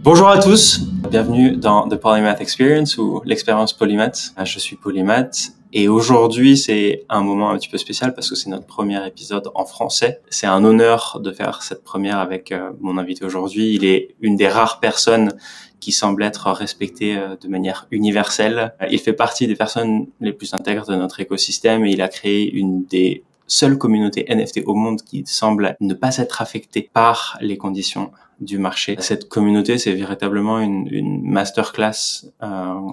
Bonjour à tous, bienvenue dans The Polymath Experience ou l'expérience polymath. Je suis polymath et aujourd'hui c'est un moment un petit peu spécial parce que c'est notre premier épisode en français. C'est un honneur de faire cette première avec mon invité aujourd'hui. Il est une des rares personnes qui semble être respectée de manière universelle. Il fait partie des personnes les plus intègres de notre écosystème et il a créé une des seules communautés NFT au monde qui semble ne pas être affectée par les conditions du marché. Cette communauté, c'est véritablement une masterclass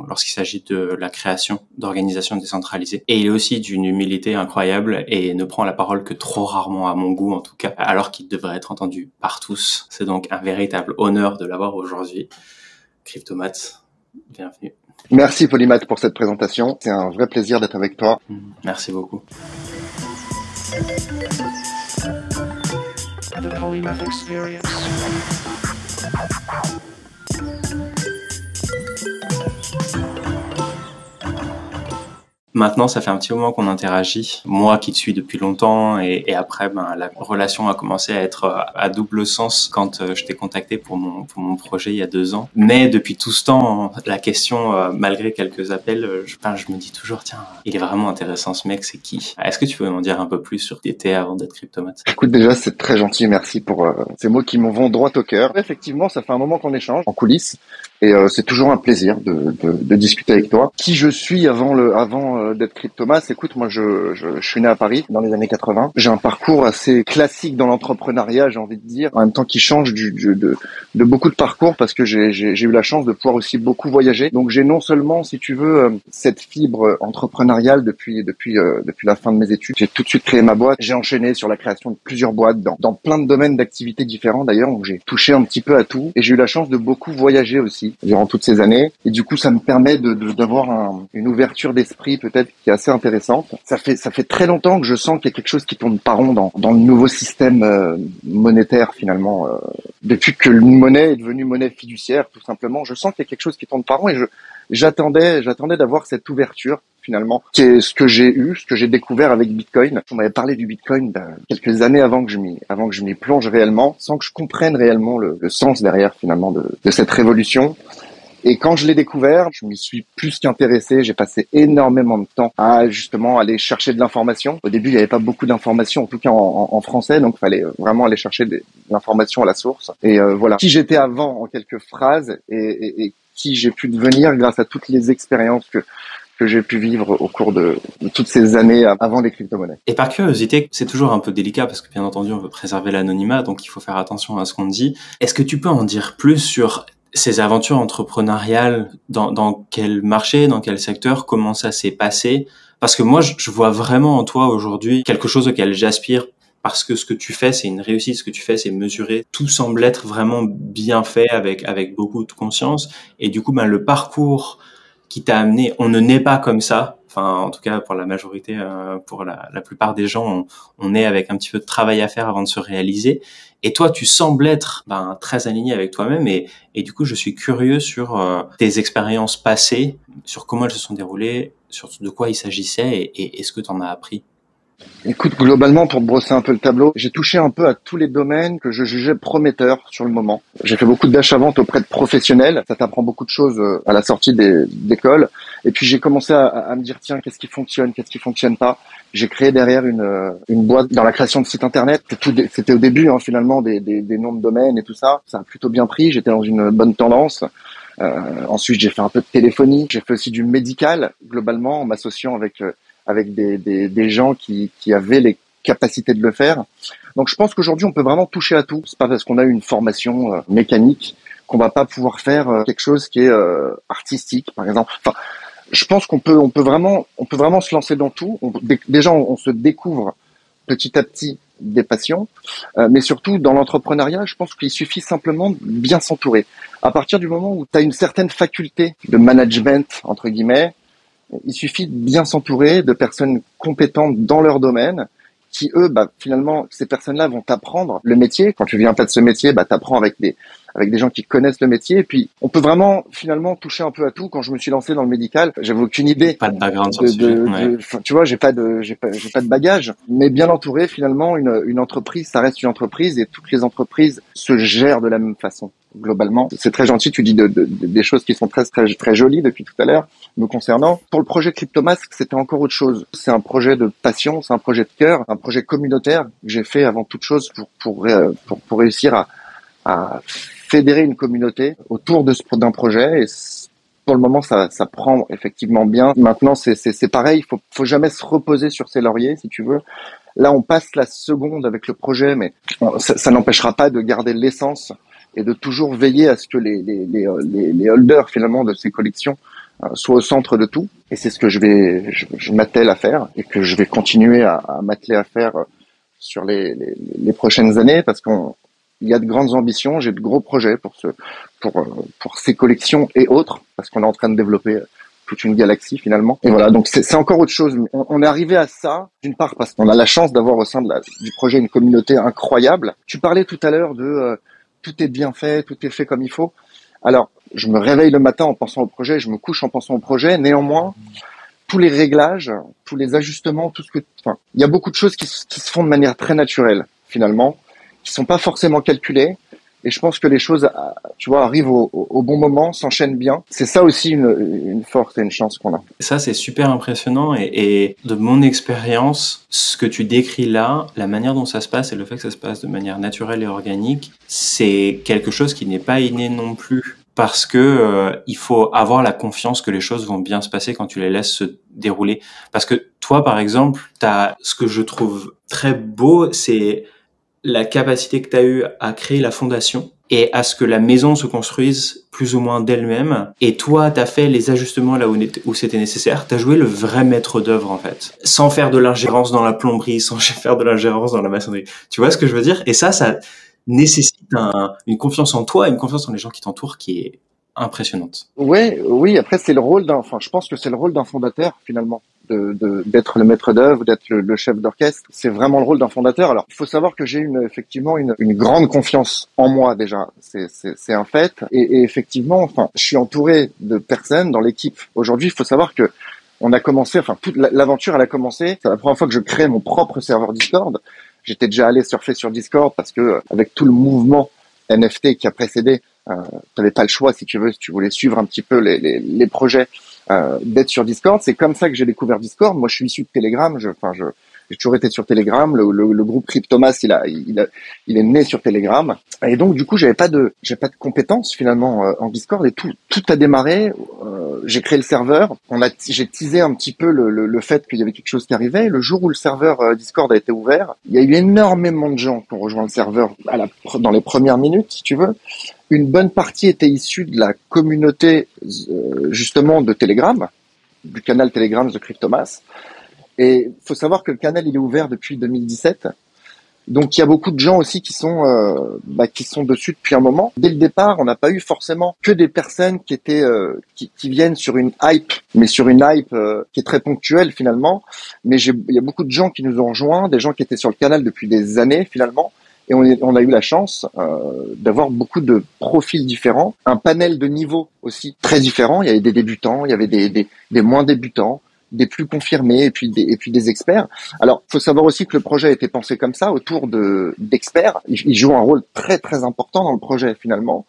lorsqu'il s'agit de la création d'organisations décentralisées. Et il est aussi d'une humilité incroyable et ne prend la parole que trop rarement, à mon goût en tout cas, alors qu'il devrait être entendu par tous. C'est donc un véritable honneur de l'avoir aujourd'hui. Cryptomath, bienvenue. Merci Polymath pour cette présentation. C'est un vrai plaisir d'être avec toi. Merci beaucoup. The Polymath Experience. Maintenant, ça fait un petit moment qu'on interagit. Moi qui te suis depuis longtemps et après, la relation a commencé à être à double sens quand je t'ai contacté pour mon projet il y a 2 ans. Mais depuis tout ce temps, la question, malgré quelques appels, je me dis toujours, tiens, il est vraiment intéressant ce mec, c'est qui? Est-ce que tu peux m'en dire un peu plus sur qui t'étais avant d'être Cryptomath? Écoute, déjà, c'est très gentil. Merci pour ces mots qui m'en vont droit au cœur. Effectivement, ça fait un moment qu'on échange en coulisses et c'est toujours un plaisir de discuter avec toi. Qui je suis avant d'être Cryptomath? Écoute, moi, je suis né à Paris dans les années 80. J'ai un parcours assez classique dans l'entrepreneuriat, j'ai envie de dire, en même temps qui change de beaucoup de parcours parce que j'ai eu la chance de pouvoir aussi beaucoup voyager. Donc, j'ai non seulement, si tu veux, cette fibre entrepreneuriale depuis la fin de mes études. J'ai tout de suite créé ma boîte. J'ai enchaîné sur la création de plusieurs boîtes dans plein de domaines d'activités différents d'ailleurs. Donc, j'ai touché un petit peu à tout et j'ai eu la chance de beaucoup voyager aussi durant toutes ces années. Et du coup, ça me permet d'avoir une ouverture d'esprit peut-être qui est assez intéressante. Ça fait très longtemps que je sens qu'il y a quelque chose qui tourne pas rond dans le nouveau système monétaire finalement. Depuis que la monnaie est devenue monnaie fiduciaire, tout simplement, je sens qu'il y a quelque chose qui tourne pas rond et j'attendais d'avoir cette ouverture finalement, qui est ce que j'ai découvert avec Bitcoin. On m'avait parlé du Bitcoin quelques années avant que je m'y plonge réellement, sans que je comprenne réellement le sens derrière finalement de cette révolution. Et quand je l'ai découvert, je m'y suis plus qu'intéressé. J'ai passé énormément de temps à justement aller chercher de l'information. Au début, il n'y avait pas beaucoup d'informations, en tout cas en français, donc il fallait vraiment aller chercher de l'information à la source. Et voilà, qui j'étais avant en quelques phrases et qui j'ai pu devenir grâce à toutes les expériences que j'ai pu vivre au cours de toutes ces années avant les crypto-monnaies. Et par curiosité, c'est toujours un peu délicat parce que bien entendu, on veut préserver l'anonymat, donc il faut faire attention à ce qu'on dit. Est-ce que tu peux en dire plus sur ces aventures entrepreneuriales, dans quel marché, dans quel secteur, comment ça s'est passé? Parce que moi, je vois vraiment en toi aujourd'hui quelque chose auquel j'aspire parce que ce que tu fais, c'est une réussite, ce que tu fais, c'est mesuré. Tout semble être vraiment bien fait avec beaucoup de conscience. Et du coup, le parcours qui t'a amené, on ne naît pas comme ça. Enfin, en tout cas, pour la majorité, pour la plupart des gens, on est avec un petit peu de travail à faire avant de se réaliser. Et toi, tu sembles être très aligné avec toi-même. Et du coup, je suis curieux sur tes expériences passées, sur comment elles se sont déroulées, sur de quoi il s'agissait et ce que tu en as appris. Écoute, globalement, pour brosser un peu le tableau, j'ai touché un peu à tous les domaines que je jugeais prometteurs sur le moment. J'ai fait beaucoup d'achat-vente auprès de professionnels. Ça t'apprend beaucoup de choses à la sortie d'école. Et puis, j'ai commencé à me dire, tiens, qu'est-ce qui fonctionne pas? J'ai créé derrière une boîte dans la création de sites internet. C'était au début, finalement, des noms de domaines et tout ça. Ça a plutôt bien pris. J'étais dans une bonne tendance. Ensuite, j'ai fait un peu de téléphonie. J'ai fait aussi du médical, globalement, en m'associant avec des gens qui avaient les capacités de le faire. Donc je pense qu'aujourd'hui on peut vraiment toucher à tout. C'est pas parce qu'on a eu une formation mécanique qu'on va pas pouvoir faire quelque chose qui est artistique, par exemple. Enfin, je pense qu'on peut vraiment se lancer dans tout. Déjà on se découvre petit à petit des passions, mais surtout dans l'entrepreneuriat, je pense qu'il suffit simplement de bien s'entourer. À partir du moment où tu as une certaine faculté de management entre guillemets, il suffit de bien s'entourer de personnes compétentes dans leur domaine qui, eux, finalement, ces personnes-là vont t'apprendre le métier. Quand tu viens faire ce métier, t'apprends avec des gens qui connaissent le métier. Et puis, on peut vraiment, finalement, toucher un peu à tout. Quand je me suis lancé dans le médical, j'avais aucune idée. Pas de background sur le sujet. Ouais. Tu vois, j'ai pas de bagage. Mais bien entouré, finalement, une entreprise, ça reste une entreprise et toutes les entreprises se gèrent de la même façon. globalement. C'est très gentil, tu dis des choses qui sont très, très, très jolies depuis tout à l'heure me concernant. Pour le projet Cryptomask, c'était encore autre chose. C'est un projet de passion, c'est un projet de cœur, un projet communautaire que j'ai fait avant toute chose pour réussir à fédérer une communauté autour d'un projet. Et pour le moment, ça prend effectivement bien. Maintenant, c'est pareil, faut jamais se reposer sur ses lauriers, si tu veux. Là, on passe la seconde avec le projet, mais ça n'empêchera pas de garder l'essence et de toujours veiller à ce que les holders finalement de ces collections soient au centre de tout. Et c'est ce que je m'attelle à faire et que je vais continuer à m'atteler à faire sur les prochaines années, parce il y a de grandes ambitions, j'ai de gros projets pour ces collections et autres, parce qu'on est en train de développer toute une galaxie finalement. Et voilà, donc c'est encore autre chose. On est arrivé à ça, d'une part parce qu'on a la chance d'avoir au sein du projet une communauté incroyable. Tu parlais tout à l'heure de tout est bien fait, tout est fait comme il faut. Alors, je me réveille le matin en pensant au projet, je me couche en pensant au projet. Néanmoins, tous les réglages, tous les ajustements, il y a beaucoup de choses qui se font de manière très naturelle finalement, qui sont pas forcément calculées. Et je pense que les choses, tu vois, arrivent au bon moment, s'enchaînent bien. C'est ça aussi une force et une chance qu'on a. Ça, c'est super impressionnant. Et de mon expérience, ce que tu décris là, la manière dont ça se passe et le fait que ça se passe de manière naturelle et organique, c'est quelque chose qui n'est pas inné non plus. Parce que il faut avoir la confiance que les choses vont bien se passer quand tu les laisses se dérouler. Parce que toi, par exemple, ce que je trouve très beau, c'est la capacité que tu as eue à créer la fondation et à ce que la maison se construise plus ou moins d'elle-même. Et toi, tu as fait les ajustements là où c'était nécessaire. Tu as joué le vrai maître d'œuvre, en fait. Sans faire de l'ingérence dans la plomberie, sans faire de l'ingérence dans la maçonnerie. Tu vois ce que je veux dire? Et ça nécessite une confiance en toi et une confiance en les gens qui t'entourent qui est impressionnante. Oui, après je pense que c'est le rôle d'un fondateur finalement, d'être le maître d'œuvre, d'être le chef d'orchestre. C'est vraiment le rôle d'un fondateur. Alors, il faut savoir que j'ai effectivement une grande confiance en moi déjà. C'est un fait. Et effectivement, je suis entouré de personnes dans l'équipe. Aujourd'hui, il faut savoir que on a commencé, toute l'aventure elle a commencé. C'est la première fois que je crée mon propre serveur Discord. J'étais déjà allé surfer sur Discord parce que avec tout le mouvement NFT qui a précédé, t'avais pas le choix si tu voulais suivre un petit peu les projets, d'être sur Discord. C'est comme ça que j'ai découvert Discord. Moi, je suis issu de Telegram. J'ai toujours été sur Telegram. Le groupe Cryptomas, il est né sur Telegram. Et donc, du coup, j'ai pas de compétences finalement en Discord. Et tout a démarré. J'ai créé le serveur. J'ai teasé un petit peu le fait qu'il y avait quelque chose qui arrivait. Le jour où le serveur Discord a été ouvert, il y a eu énormément de gens qui ont rejoint le serveur dans les premières minutes, si tu veux. Une bonne partie était issue de la communauté justement de Telegram, du canal Telegram de Cryptomas. Et il faut savoir que le canal il est ouvert depuis 2017. Donc il y a beaucoup de gens aussi qui sont dessus depuis un moment. Dès le départ, on n'a pas eu forcément que des personnes qui étaient qui viennent sur une hype, mais sur une hype qui est très ponctuelle finalement. Mais il y a beaucoup de gens qui nous ont rejoints, des gens qui étaient sur le canal depuis des années finalement. Et on a eu la chance d'avoir beaucoup de profils différents, un panel de niveaux aussi très différents. Il y avait des débutants, il y avait des moins débutants, des plus confirmés et puis des experts. Alors, faut savoir aussi que le projet a été pensé comme ça, autour d'experts. Ils jouent un rôle très très important dans le projet finalement.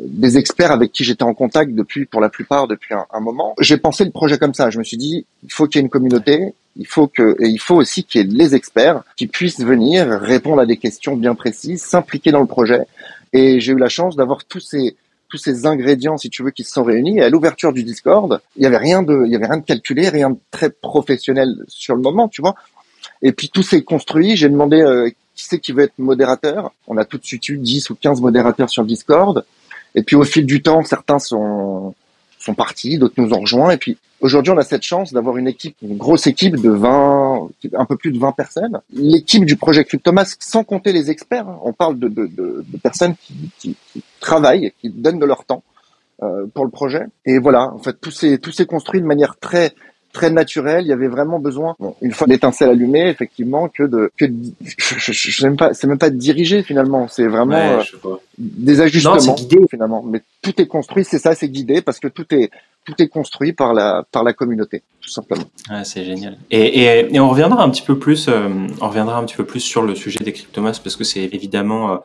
Des experts avec qui j'étais en contact pour la plupart depuis un moment. J'ai pensé le projet comme ça. Je me suis dit, il faut qu'il y ait une communauté. Il faut aussi qu'il y ait les experts qui puissent venir répondre à des questions bien précises, s'impliquer dans le projet. Et j'ai eu la chance d'avoir tous ces ingrédients, si tu veux, qui se sont réunis. Et à l'ouverture du Discord, il y avait rien de calculé, rien de très professionnel sur le moment, tu vois. Et puis tout s'est construit. J'ai demandé qui c'est qui veut être modérateur. On a tout de suite eu 10 ou 15 modérateurs sur le Discord. Et puis au fil du temps, certains sont partis, d'autres nous ont rejoints. Et puis aujourd'hui, on a cette chance d'avoir une grosse équipe de 20, un peu plus de 20 personnes. L'équipe du projet Cryptomask, sans compter les experts, hein. On parle de personnes qui travaillent, qui donnent de leur temps pour le projet. Et voilà, en fait, tout s'est construit de manière très très naturel. Il y avait vraiment besoin, une fois d'étincelle allumée, effectivement, c'est même pas de diriger finalement. C'est vraiment des ajustements. Non, c'est guidé. Finalement. Mais tout est construit, c'est guidé parce que tout est construit par la communauté, tout simplement. Ouais, c'est génial. Et on reviendra un petit peu plus sur le sujet des cryptomasses parce que c'est évidemment,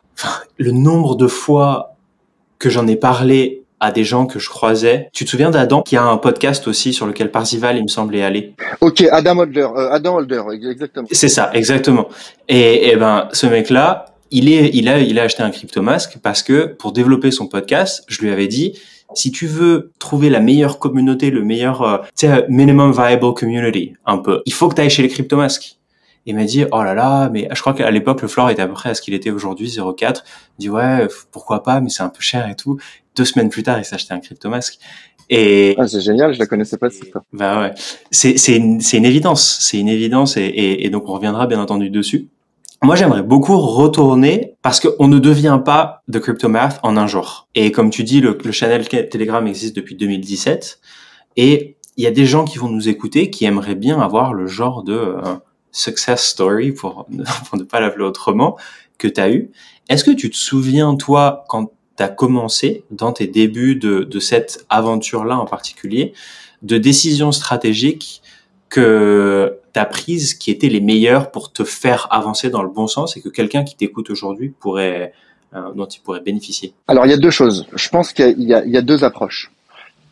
le nombre de fois que j'en ai parlé à des gens que je croisais. Tu te souviens d'Adam, qui a un podcast aussi sur lequel Parzival, il me semble, est allé? Ok, Adam Holder, exactement. C'est ça, exactement. Et ben, ce mec-là, il a acheté un crypto-masque parce que pour développer son podcast, je lui avais dit, si tu veux trouver la meilleure communauté, le meilleur, tu sais, minimum viable community, un peu, il faut que tu ailles chez les crypto-masques. Il m'a dit, oh là là, mais je crois qu'à l'époque, le floor était à peu près à ce qu'il était aujourd'hui, 0,4. Il dit, ouais, pourquoi pas, mais c'est un peu cher et tout. 2 semaines plus tard, il s'est acheté un crypto-masque. Et Ah, c'est génial, je la connaissais pas cette histoire. bah ouais, c'est une évidence, et donc on reviendra bien entendu dessus. Moi, j'aimerais beaucoup retourner parce qu'on ne devient pas de cryptomath en un jour. Et comme tu dis, le channel Telegram existe depuis 2017 et il y a des gens qui vont nous écouter qui aimeraient bien avoir le genre de success story, pour ne pas l'appeler autrement, que tu as eu. Est-ce que tu te souviens, toi, quand tu as commencé, dans tes débuts de cette aventure-là en particulier, de décisions stratégiques que tu as prises qui étaient les meilleures pour te faire avancer dans le bon sens et que quelqu'un qui t'écoute aujourd'hui dont il pourrait bénéficier? Alors, il y a deux choses. Je pense qu'il y a deux approches.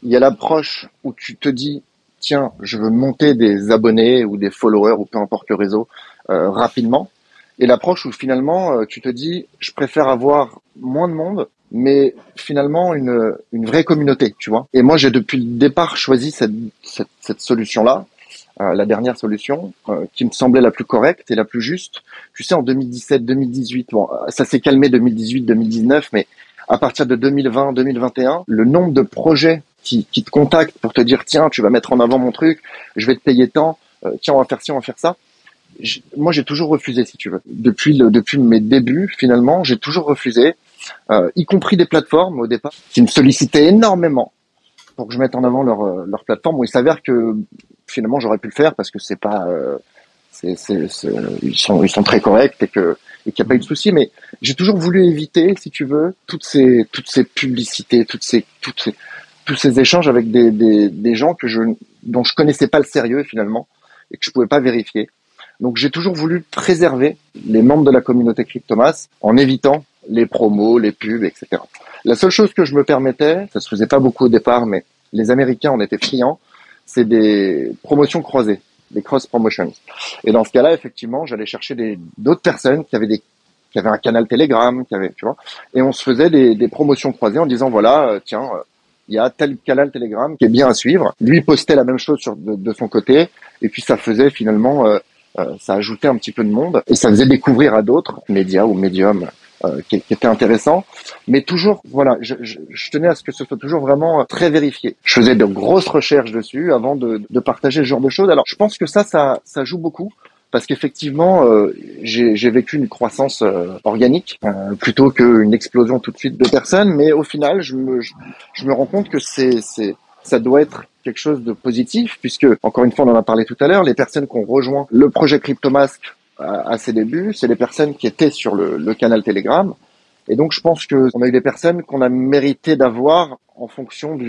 Il y a l'approche où tu te dis, tiens, je veux monter des abonnés ou des followers ou peu importe le réseau rapidement. Et l'approche où finalement, tu te dis, je préfère avoir moins de monde, mais finalement une vraie communauté, tu vois. Et moi, j'ai depuis le départ choisi cette solution-là, la dernière solution, qui me semblait la plus correcte et la plus juste. Tu sais, en 2017, 2018, bon, ça s'est calmé 2018, 2019, mais à partir de 2020, 2021, le nombre de projets qui te contactent pour te dire, tiens, tu vas mettre en avant mon truc, je vais te payer tant, tiens, on va faire ci, on va faire ça. Moi, j'ai toujours refusé, si tu veux. Depuis mes débuts, finalement, j'ai toujours refusé, y compris des plateformes au départ qui me sollicitaient énormément pour que je mette en avant leur plateforme. Bon, il s'avère que finalement, j'aurais pu le faire parce que c'est pas, ils sont très corrects et qu'il n'y a pas eu de souci. Mais j'ai toujours voulu éviter, si tu veux, toutes ces publicités, tous ces échanges avec des gens dont je connaissais pas le sérieux finalement et que je pouvais pas vérifier. Donc j'ai toujours voulu préserver les membres de la communauté Cryptomass en évitant les promos, les pubs, etc. La seule chose que je me permettais, ça se faisait pas beaucoup au départ, mais les Américains en étaient friands, c'est des promotions croisées, des cross promotions. Et dans ce cas-là, effectivement, j'allais chercher d'autres personnes qui avaient un canal Telegram, tu vois, et on se faisait des promotions croisées en disant voilà, tiens, il y a tel canal Telegram qui est bien à suivre. Lui postait la même chose de son côté, et puis ça faisait finalement ça ajoutait un petit peu de monde et ça faisait découvrir à d'autres médias ou médiums qui étaient intéressants. Mais toujours, voilà, je tenais à ce que ce soit toujours vraiment très vérifié. Je faisais de grosses recherches dessus avant de partager ce genre de choses. Alors, je pense que ça joue beaucoup. Parce qu'effectivement, j'ai vécu une croissance organique plutôt qu'une explosion tout de suite de personnes. Mais au final, je me rends compte que ça doit être quelque chose de positif, puisque, encore une fois, on en a parlé tout à l'heure, les personnes qui ont rejoint le projet CryptoMask à ses débuts, c'est les personnes qui étaient sur le canal Telegram. Et donc, je pense que on a eu des personnes qu'on a mérité d'avoir en fonction de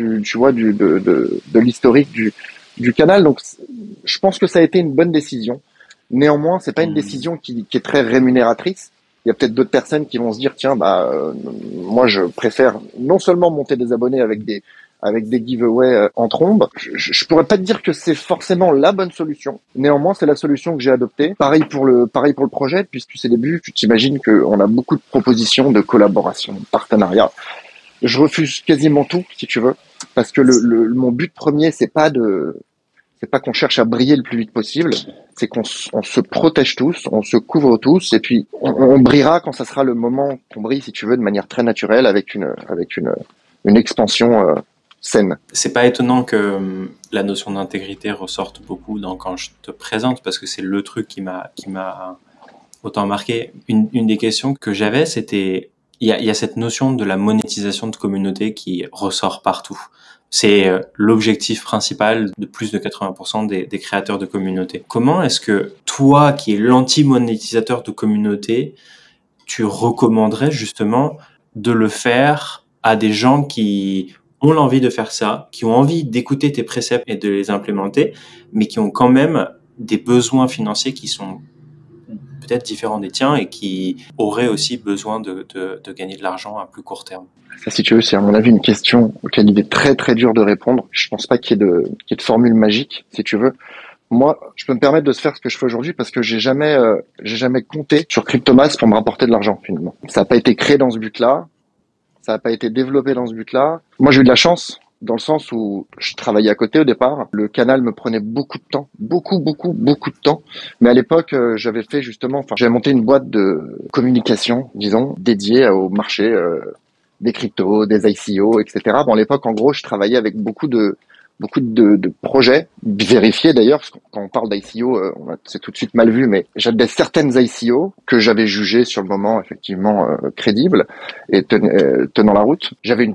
l'historique du canal. Donc, je pense que ça a été une bonne décision. Néanmoins, c'est pas une décision qui est très rémunératrice. Il y a peut-être d'autres personnes qui vont se dire, tiens, moi, je préfère non seulement monter des abonnés avec des giveaways en trombe. Je pourrais pas te dire que c'est forcément la bonne solution. Néanmoins, c'est la solution que j'ai adoptée. Pareil pour le projet, puisque c'est début, tu t'imagines qu'on a beaucoup de propositions de collaboration, de partenariat. Je refuse quasiment tout, si tu veux, parce que mon but premier, c'est pas qu'on cherche à briller le plus vite possible, c'est qu'on se protège tous, on se couvre tous, et puis on brillera quand ça sera le moment qu'on brille, si tu veux, de manière très naturelle, avec une expansion saine. C'est pas étonnant que la notion d'intégrité ressorte beaucoup quand je te présente, parce que c'est le truc qui m'a autant marqué. Une des questions que j'avais, c'était, il y a cette notion de la monétisation de communauté qui ressort partout. C'est l'objectif principal de plus de 80% des créateurs de communauté. Comment est-ce que toi, qui es l'anti-monétisateur de communauté, tu recommanderais justement de le faire à des gens qui ont l'envie de faire ça, qui ont envie d'écouter tes préceptes et de les implémenter, mais qui ont quand même des besoins financiers qui sont peut-être différents des tiens et qui auraient aussi besoin de gagner de l'argent à plus court terme? Ça, si tu veux, c'est à mon avis une question auquel il est très très dur de répondre. Je pense pas qu'il y ait de formule magique, si tu veux. Moi, je peux me permettre de se faire ce que je fais aujourd'hui parce que j'ai jamais compté sur Cryptomass pour me rapporter de l'argent finalement. Ça n'a pas été créé dans ce but-là, ça n'a pas été développé dans ce but-là. Moi, j'ai eu de la chance dans le sens où je travaillais à côté au départ. Le canal me prenait beaucoup de temps, beaucoup de temps. Mais à l'époque, j'avais monté une boîte de communication, disons, dédiée au marché des cryptos, des ICO, etc. Bon, à l'époque, en gros, je travaillais avec beaucoup de projets vérifiés d'ailleurs, parce que quand on parle d'ICO, c'est tout de suite mal vu, mais j'avais certaines ICO que j'avais jugées sur le moment effectivement crédibles et tenant la route. J'avais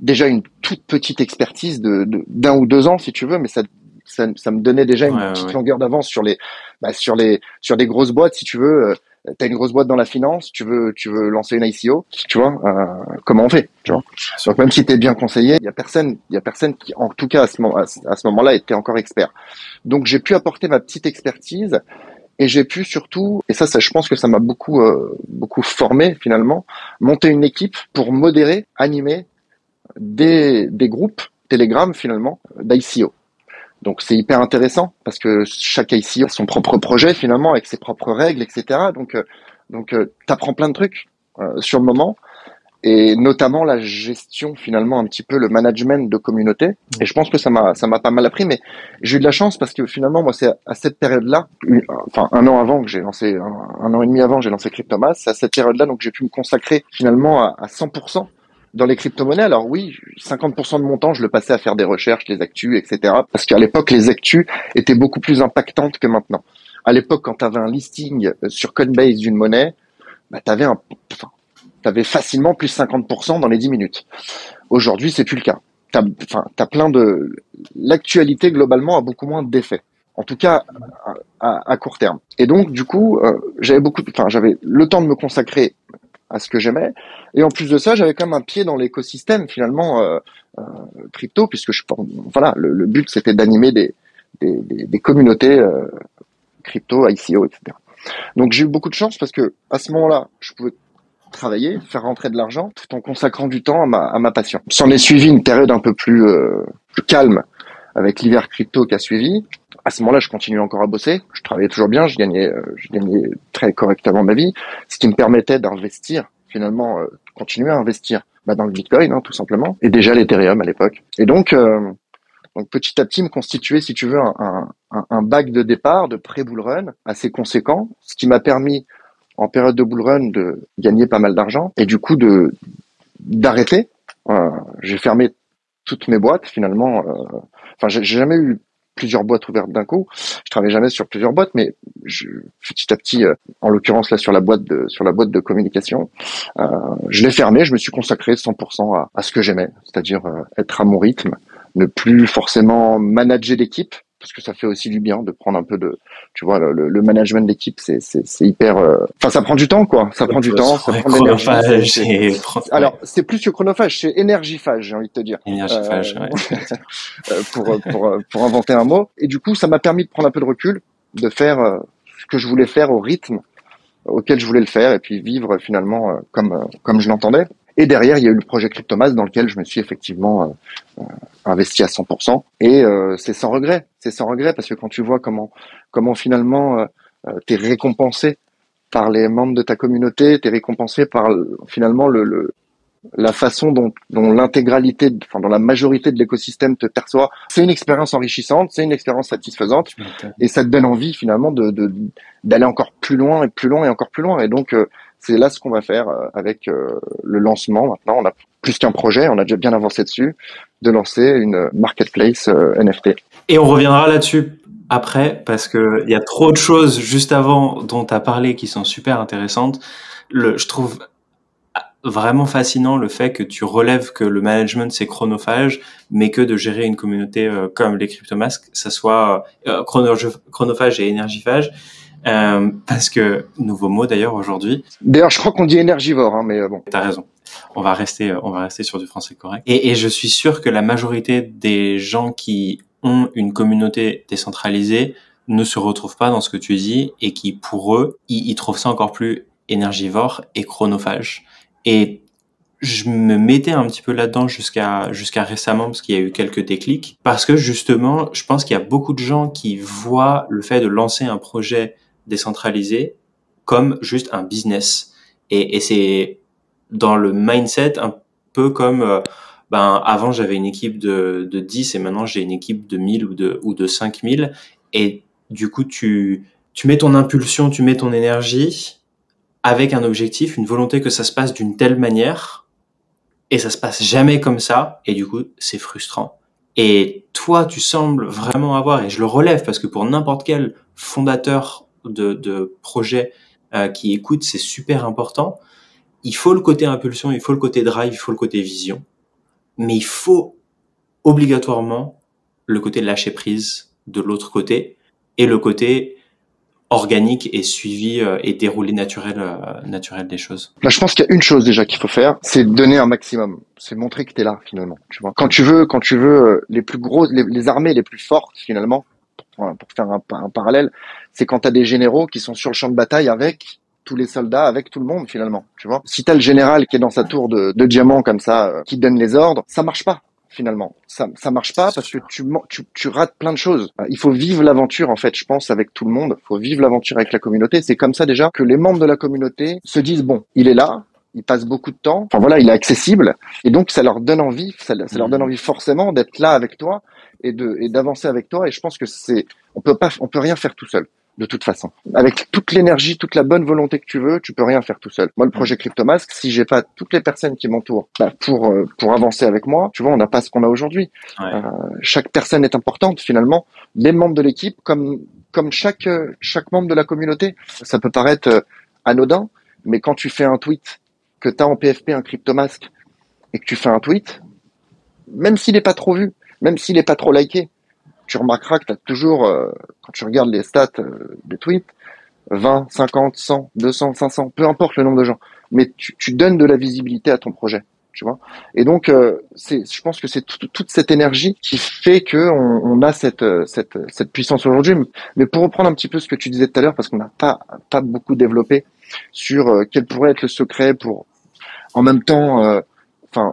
déjà une toute petite expertise d'un ou 2 ans, si tu veux, mais ça me donnait déjà une petite longueur d'avance sur des grosses boîtes, si tu veux. T'as une grosse boîte dans la finance, tu veux lancer une ICO, tu vois, comment on fait, tu vois. Donc même si t'es bien conseillé, il y a personne qui, en tout cas à ce moment-là, était encore expert. Donc j'ai pu apporter ma petite expertise et j'ai pu surtout, et ça je pense que ça m'a beaucoup formé finalement, monter une équipe pour modérer, animer des groupes Telegram finalement d'ICO. Donc c'est hyper intéressant parce que chaque ICO a son propre projet finalement avec ses propres règles, etc. Donc t'apprends plein de trucs sur le moment et notamment la gestion finalement un petit peu le management de communauté. Et je pense que ça m'a pas mal appris. Mais j'ai eu de la chance parce que finalement moi c'est à cette période-là, enfin un an avant que j'ai lancé, un an et demi avant j'ai lancé Cryptomass. C'est à cette période-là donc j'ai pu me consacrer finalement à 100%. Dans les crypto-monnaies, alors oui, 50% de mon temps, je le passais à faire des recherches, des actus, etc. Parce qu'à l'époque, les actus étaient beaucoup plus impactantes que maintenant. À l'époque, quand tu avais un listing sur Coinbase d'une monnaie, bah, t'avais facilement plus 50% dans les 10 minutes. Aujourd'hui, c'est plus le cas. L'actualité, globalement, a beaucoup moins d'effets. En tout cas, à court terme. Et donc, du coup, j'avais le temps de me consacrer à ce que j'aimais. Et en plus de ça, j'avais quand même un pied dans l'écosystème finalement crypto, puisque le but c'était d'animer des communautés crypto, ICO, etc. Donc j'ai eu beaucoup de chance parce que à ce moment-là, je pouvais travailler, faire rentrer de l'argent, tout en consacrant du temps à ma passion. S'en est suivi une période un peu plus calme avec l'hiver crypto qui a suivi. À ce moment-là, je continuais encore à bosser. Je travaillais toujours bien. Je gagnais très correctement ma vie, ce qui me permettait d'investir, finalement, continuer à investir dans le Bitcoin, hein, tout simplement, et déjà l'Ethereum à l'époque. Et donc petit à petit, me constituer, si tu veux, un bac de départ, de pré-bull run assez conséquent, ce qui m'a permis, en période de bull run, de gagner pas mal d'argent et du coup d'arrêter. J'ai fermé toutes mes boîtes finalement. J'ai jamais eu plusieurs boîtes ouvertes d'un coup. Je travaillais jamais sur plusieurs boîtes, mais petit à petit, en l'occurrence là sur la boîte de communication, je l'ai fermée. Je me suis consacré 100% à ce que j'aimais, c'est-à-dire être à mon rythme, ne plus forcément manager d'équipe, parce que ça fait aussi du bien de prendre un peu tu vois, le management d'équipe, c'est hyper, ça prend du temps, quoi. Ça prend du temps, ça prend de l'énergie. Alors, c'est plus que chronophage, c'est énergiphage, j'ai envie de te dire. Énergiphage, pour inventer un mot. Et du coup, ça m'a permis de prendre un peu de recul, de faire ce que je voulais faire au rythme auquel je voulais le faire, et puis vivre finalement comme je l'entendais. Et derrière, il y a eu le projet Cryptomass dans lequel je me suis effectivement investi à 100%. Et c'est sans regret. C'est sans regret parce que quand tu vois comment finalement t'es récompensé par les membres de ta communauté, t'es récompensé par finalement la façon dont l'intégralité, dont la majorité de l'écosystème te perçoit, c'est une expérience enrichissante, c'est une expérience satisfaisante, et ça te donne envie finalement d'aller encore plus loin et plus loin et encore plus loin. Et donc c'est là ce qu'on va faire avec le lancement. Maintenant, on a plus qu'un projet, on a déjà bien avancé dessus, de lancer une marketplace NFT. Et on reviendra là-dessus après, parce que il y a trop de choses juste avant dont tu as parlé qui sont super intéressantes. Je trouve vraiment fascinant le fait que tu relèves que le management c'est chronophage, mais que de gérer une communauté comme les Cryptomass, ça soit chronophage et énergiphage. Parce que, nouveau mot d'ailleurs aujourd'hui. D'ailleurs, je crois qu'on dit énergivore, hein, mais bon. T'as raison. On va rester sur du français correct. Et je suis sûr que la majorité des gens qui ont une communauté décentralisée ne se retrouvent pas dans ce que tu dis et qui, pour eux, ils trouvent ça encore plus énergivore et chronophage. Et je me mettais un petit peu là-dedans jusqu'à récemment parce qu'il y a eu quelques déclics. Parce que justement, je pense qu'il y a beaucoup de gens qui voient le fait de lancer un projet décentralisé comme juste un business. Et c'est dans le mindset un peu comme avant j'avais une équipe de 10 et maintenant j'ai une équipe de 1000 ou de 5000 et du coup tu mets ton impulsion, tu mets ton énergie avec un objectif, une volonté que ça se passe d'une telle manière et ça se passe jamais comme ça et du coup c'est frustrant. Et toi tu sembles vraiment avoir, et je le relève parce que pour n'importe quel fondateur de projet qui écoute, c'est super important. Il faut le côté impulsion, il faut le côté drive, il faut le côté vision. Mais il faut obligatoirement le côté lâcher prise de l'autre côté et le côté organique et suivi et déroulé naturel des choses. Là, je pense qu'il y a une chose déjà qu'il faut faire, c'est donner un maximum. C'est montrer que t'es là, finalement. Tu vois. Quand tu veux les plus grosses, les armées les plus fortes, finalement, pour faire un parallèle, c'est quand t'as des généraux qui sont sur le champ de bataille avec tous les soldats, avec tout le monde, finalement. Tu vois. Si t'as le général qui est dans sa tour de diamant comme ça, qui donne les ordres, ça marche pas. Finalement, ça marche pas parce que tu rates plein de choses. Il faut vivre l'aventure, en fait, je pense, avec tout le monde. Il faut vivre l'aventure avec la communauté. C'est comme ça déjà que les membres de la communauté se disent bon, il est là, il passe beaucoup de temps. Enfin voilà, il est accessible et donc ça leur donne envie. Ça leur donne envie forcément d'être là avec toi et d'avancer avec toi. Et je pense que on peut rien faire tout seul. De toute façon. Avec toute l'énergie, toute la bonne volonté que tu veux, tu peux rien faire tout seul. Moi, le projet CryptoMask, si j'ai pas toutes les personnes qui m'entourent pour avancer avec moi, tu vois, on n'a pas ce qu'on a aujourd'hui. Ouais. Chaque personne est importante finalement. Les membres de l'équipe, comme chaque membre de la communauté. Ça peut paraître anodin, mais quand tu fais un tweet, que tu as en PFP un CryptoMask et que tu fais un tweet, même s'il est pas trop vu, même s'il est pas trop liké, tu remarqueras que tu as toujours, quand tu regardes les stats des tweets, 20, 50, 100, 200, 500, peu importe le nombre de gens, mais tu donnes de la visibilité à ton projet, tu vois. Et donc, je pense que c'est toute cette énergie qui fait que on a cette puissance aujourd'hui. Mais pour reprendre un petit peu ce que tu disais tout à l'heure, parce qu'on n'a pas beaucoup développé sur quel pourrait être le secret pour, en même temps,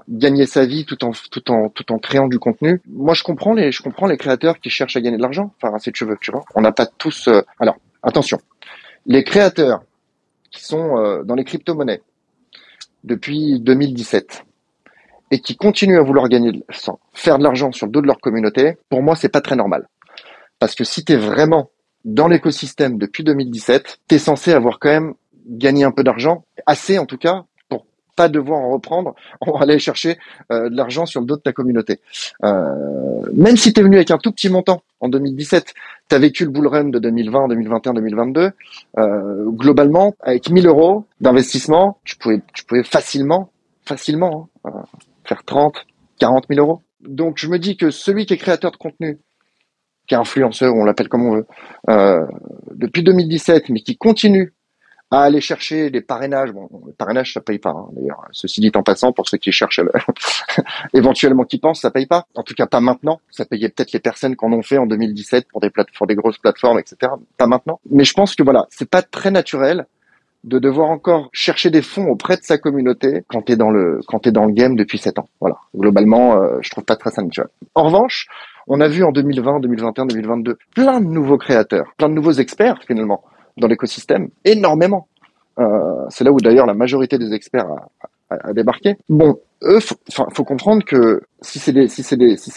gagner sa vie tout en créant du contenu. Moi, je comprends les créateurs qui cherchent à gagner de l'argent. Enfin, si tu veux, tu vois. On n'a pas tous. Alors, attention. Les créateurs qui sont dans les crypto-monnaies depuis 2017 et qui continuent à vouloir faire de l'argent sur le dos de leur communauté, pour moi, c'est pas très normal. Parce que si t'es vraiment dans l'écosystème depuis 2017, t'es censé avoir quand même gagné un peu d'argent, assez en tout cas, pas devoir en reprendre, on va aller chercher de l'argent sur le dos de ta communauté. Même si tu es venu avec un tout petit montant en 2017, tu as vécu le bull run de 2020, 2021, 2022, globalement, avec 1000 euros d'investissement, tu pouvais facilement faire 30, 40 000 euros. Donc je me dis que celui qui est créateur de contenu, qui est influenceur, on l'appelle comme on veut, depuis 2017, mais qui continue à aller chercher des parrainages. Bon, les parrainages, ça paye pas, hein, d'ailleurs. Ceci dit en passant, pour ceux qui cherchent éventuellement qui pensent, ça paye pas. En tout cas, pas maintenant. Ça payait peut-être les personnes qui en ont fait en 2017 pour des grosses plateformes, etc. Pas maintenant. Mais je pense que voilà, c'est pas très naturel de devoir encore chercher des fonds auprès de sa communauté quand t'es dans le game depuis 7 ans. Voilà. Globalement, je trouve pas très naturel. En revanche, on a vu en 2020, 2021, 2022 plein de nouveaux créateurs, plein de nouveaux experts finalement dans l'écosystème, énormément. C'est là où d'ailleurs la majorité des experts a débarqué. Bon, eux, faut comprendre que si c'est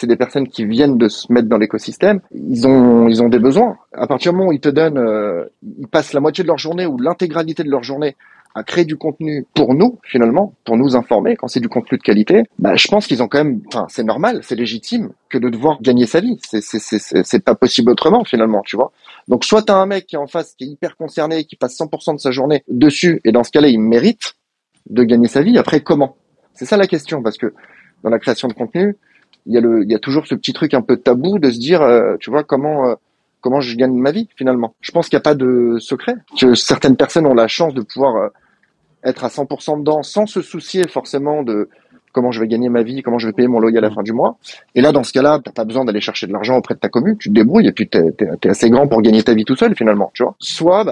des personnes qui viennent de se mettre dans l'écosystème, ils ont des besoins. À partir du moment où ils te donnent, ils passent la moitié de leur journée ou l'intégralité de leur journée à créer du contenu pour nous, finalement, pour nous informer, quand c'est du contenu de qualité, je pense qu'ils ont quand même, c'est normal, c'est légitime que de devoir gagner sa vie. C'est pas possible autrement, finalement, tu vois. Donc, soit t'as un mec qui est en face, qui est hyper concerné, qui passe 100% de sa journée dessus, et dans ce cas-là, il mérite de gagner sa vie. Après, comment? C'est ça la question, parce que dans la création de contenu, il y a toujours ce petit truc un peu tabou de se dire, tu vois, comment je gagne ma vie, finalement. Je pense qu'il n'y a pas de secret, que certaines personnes ont la chance de pouvoir être à 100% dedans sans se soucier forcément de comment je vais gagner ma vie, comment je vais payer mon loyer à la fin du mois. Et là, dans ce cas-là, t'as pas besoin d'aller chercher de l'argent auprès de ta commune, tu te débrouilles et puis t'es assez grand pour gagner ta vie tout seul finalement, tu vois. Soit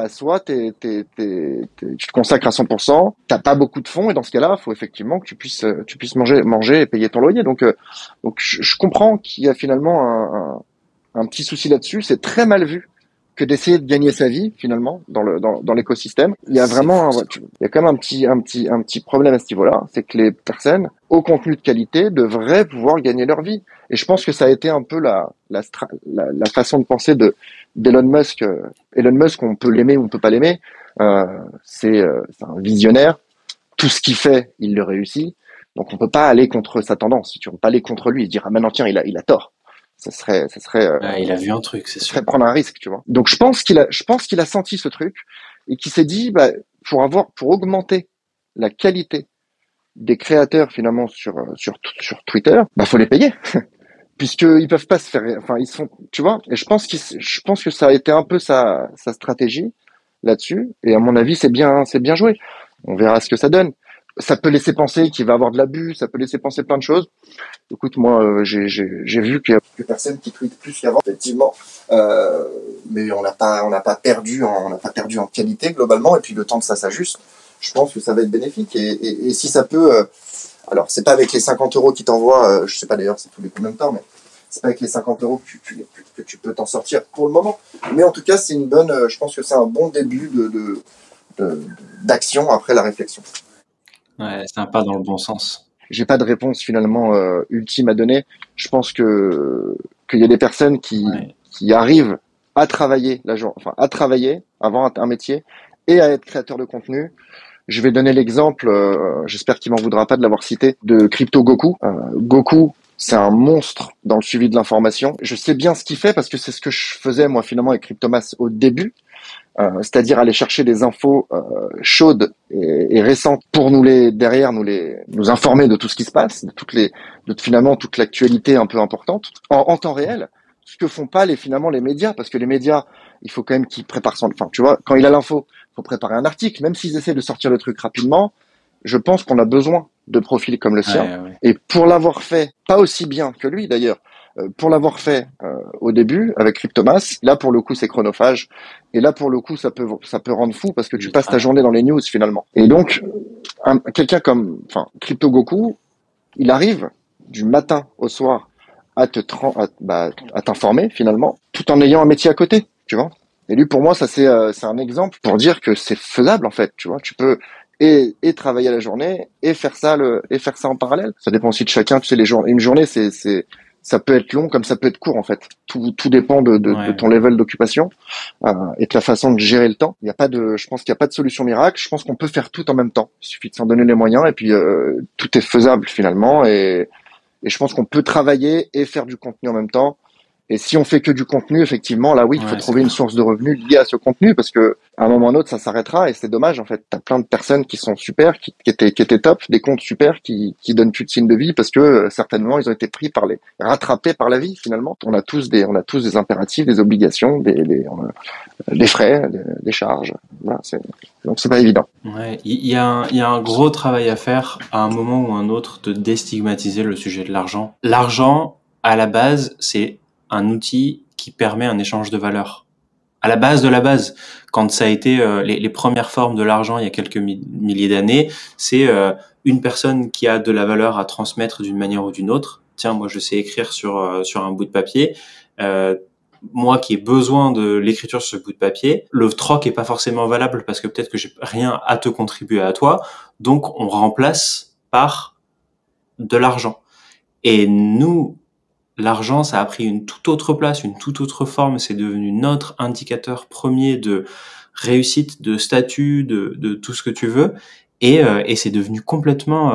tu te consacres à 100%, t'as pas beaucoup de fonds et dans ce cas-là, faut effectivement que tu puisses manger et payer ton loyer. Donc je comprends qu'il y a finalement un petit souci là-dessus. C'est très mal vu que d'essayer de gagner sa vie finalement dans l'écosystème. Il y a vraiment il y a quand même un petit problème à ce niveau-là, c'est que les personnes au contenu de qualité devraient pouvoir gagner leur vie. Et je pense que ça a été un peu la façon de penser d'Elon Musk. Elon Musk, on peut l'aimer ou on peut pas l'aimer. C'est un visionnaire. Tout ce qu'il fait, il le réussit. Donc on peut pas aller contre sa tendance. Tu peux pas aller contre lui et dire ah maintenant tiens il a tort. Ça serait il a vu un truc, c'est sûr. Ça serait prendre un risque, tu vois. Donc je pense qu'il a senti ce truc et qu'il s'est dit pour augmenter la qualité des créateurs finalement sur Twitter, faut les payer. Puisqu'ils peuvent pas se faire, enfin ils sont, tu vois. Et je pense que ça a été un peu sa stratégie là-dessus. Et à mon avis, c'est bien joué. On verra ce que ça donne. Ça peut laisser penser qu'il va avoir de l'abus, ça peut laisser penser plein de choses. Écoute, moi, j'ai vu qu'il y a plus personnes qui tweetent plus qu'avant, effectivement. Mais on n'a pas perdu en qualité globalement. Et puis le temps que ça s'ajuste, je pense que ça va être bénéfique. Et si ça peut, alors c'est pas avec les 50 euros qu'ils t'envoient, je sais pas d'ailleurs c'est tous les combien de temps, mais c'est pas avec les 50 euros que tu peux t'en sortir pour le moment. Mais en tout cas, c'est une bonne, je pense que c'est un bon début d'action après la réflexion. Ouais, c'est un pas dans le bon sens. J'ai pas de réponse finalement ultime à donner. Je pense qu'il y a des personnes qui arrivent à travailler avoir un métier et à être créateur de contenu. Je vais donner l'exemple, j'espère qu'il m'en voudra pas de l'avoir cité, de Crypto Goku. Goku, c'est un monstre dans le suivi de l'information. Je sais bien ce qu'il fait parce que c'est ce que je faisais moi finalement avec Cryptomass au début. C'est-à-dire aller chercher des infos chaudes et récentes pour nous informer de tout ce qui se passe, finalement toute l'actualité un peu importante en temps réel. Ce que font pas les médias, parce que les médias, il faut quand même qu'ils préparent tu vois, quand il a l'info, faut préparer un article, même s'ils essaient de sortir le truc rapidement. Je pense qu'on a besoin de profils comme le sien. Ouais. Et pour l'avoir fait, pas aussi bien que lui d'ailleurs, pour l'avoir fait au début avec Cryptomass, là pour le coup c'est chronophage et là pour le coup ça peut rendre fou parce que tu passes ta journée dans les news finalement. Et donc quelqu'un comme Crypto Goku, il arrive du matin au soir à t'informer finalement tout en ayant un métier à côté, tu vois. Et lui pour moi ça c'est un exemple pour dire que c'est faisable en fait, tu vois, tu peux et travailler à la journée et faire ça en parallèle. Ça dépend aussi de chacun, tu sais une journée ça peut être long comme ça peut être court en fait. Tout dépend de ton level d'occupation et de la façon de gérer le temps. Je pense qu'il n'y a pas de solution miracle. Je pense qu'on peut faire tout en même temps. Il suffit de s'en donner les moyens et puis tout est faisable finalement. Et je pense qu'on peut travailler et faire du contenu en même temps. Et si on fait que du contenu, effectivement, là oui, il faut trouver une source de revenus liée à ce contenu parce que à un moment ou à un autre, ça s'arrêtera et c'est dommage en fait. T'as plein de personnes qui sont super, qui étaient top, des comptes super qui donnent plus de signes de vie parce que certainement ils ont été rattrapés par la vie finalement. On a tous des impératifs, des obligations, des frais, des charges. Voilà, donc c'est pas évident. Ouais, il y a un gros travail à faire à un moment ou un autre de déstigmatiser le sujet de l'argent. L'argent, à la base, c'est un outil qui permet un échange de valeur. À la base de la base, quand ça a été les premières formes de l'argent il y a quelques milliers d'années, c'est une personne qui a de la valeur à transmettre d'une manière ou d'une autre. Tiens, moi je sais écrire sur un bout de papier. Moi qui ai besoin de l'écriture sur ce bout de papier, le troc est pas forcément valable parce que peut-être que j'ai rien à te contribuer à toi. Donc on remplace par de l'argent. Et nous, l'argent, ça a pris une toute autre place, une toute autre forme. C'est devenu notre indicateur premier de réussite, de statut, de tout ce que tu veux. Et c'est devenu complètement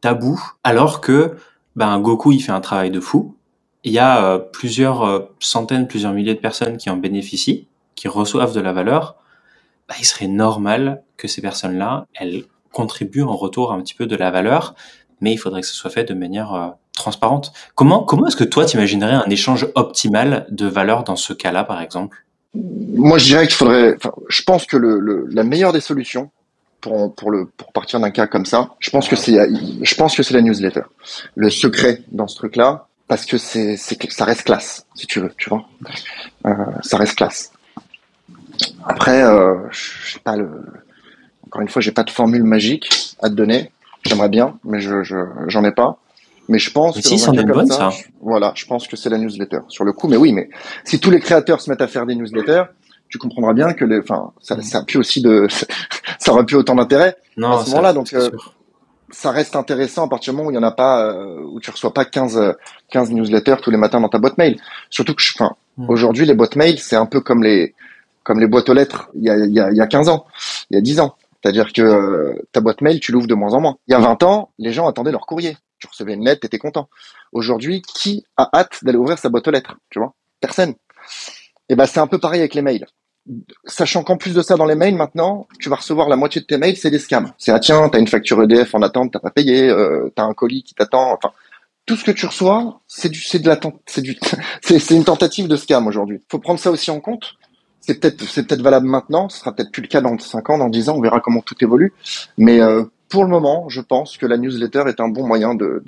tabou. Alors que, Goku, il fait un travail de fou. Il y a plusieurs centaines, plusieurs milliers de personnes qui en bénéficient, qui reçoivent de la valeur. Il serait normal que ces personnes-là, elles contribuent en retour un petit peu de la valeur. Mais il faudrait que ce soit fait de manière transparente. Comment est-ce que toi t'imaginerais un échange optimal de valeur dans ce cas-là, par exemple? Moi, je dirais je pense que la meilleure des solutions pour partir d'un cas comme ça, je pense que c'est la newsletter. Le secret dans ce truc-là, parce que ça reste classe, si tu veux, tu vois. Ça reste classe. Après, je sais pas encore une fois, j'ai pas de formule magique à te donner. J'aimerais bien, mais j'en ai pas. Mais je pense que si, c'en est une bonne, ça. Voilà, je pense que c'est la newsletter. Sur le coup, mais oui, mais si tous les créateurs se mettent à faire des newsletters, tu comprendras bien que ça a plus aussi ça aurait plus autant d'intérêt à ce moment-là. Donc, ça reste intéressant à partir du moment où il y en a pas, où tu reçois pas 15 newsletters tous les matins dans ta boîte mail. Surtout que, aujourd'hui, les boîtes mail, c'est un peu comme les boîtes aux lettres il y a 15 ans, il y a 10 ans. C'est-à-dire que ta boîte mail, tu l'ouvres de moins en moins. Il y a 20 ans, les gens attendaient leur courrier. Tu recevais une lettre, t'étais content. Aujourd'hui, qui a hâte d'aller ouvrir sa boîte aux lettres, tu vois? Personne. Et ben, c'est un peu pareil avec les mails. Sachant qu'en plus de ça, dans les mails, maintenant, tu vas recevoir la moitié de tes mails, c'est des scams. C'est, tiens, t'as une facture EDF en attente, t'as pas payé, t'as un colis qui t'attend. Enfin, tout ce que tu reçois, c'est une tentative de scam aujourd'hui. Faut prendre ça aussi en compte. C'est peut-être valable maintenant, ce sera peut-être plus le cas dans 5 ans, dans 10 ans, on verra comment tout évolue. Mais pour le moment, je pense que la newsletter est un bon moyen de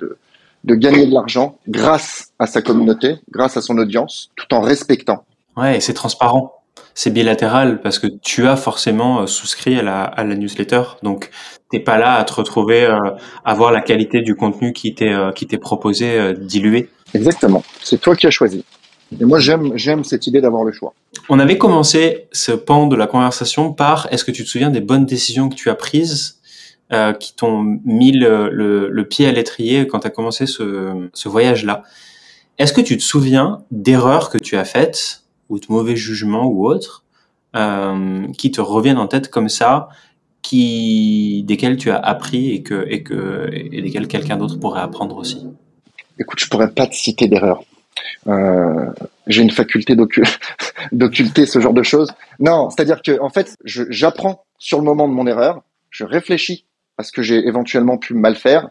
gagner de l'argent grâce à sa communauté, grâce à son audience, tout en respectant. Ouais, et c'est transparent. C'est bilatéral parce que tu as forcément souscrit à la newsletter. Donc, t'es pas là à te retrouver à voir la qualité du contenu qui t'est proposé dilué. Exactement. C'est toi qui as choisi. Et moi, j'aime cette idée d'avoir le choix. On avait commencé ce pan de la conversation par est-ce que tu te souviens des bonnes décisions que tu as prises qui t'ont mis le pied à l'étrier quand tu as commencé ce voyage-là. Est-ce que tu te souviens d'erreurs que tu as faites ou de mauvais jugements ou autres qui te reviennent en tête comme ça, desquels tu as appris et desquels quelqu'un d'autre pourrait apprendre aussi? Écoute, je pourrais pas te citer d'erreurs. J'ai une faculté d'occulter ce genre de choses. Non, c'est-à-dire que en fait, j'apprends sur le moment de mon erreur, je réfléchis à ce que j'ai éventuellement pu mal faire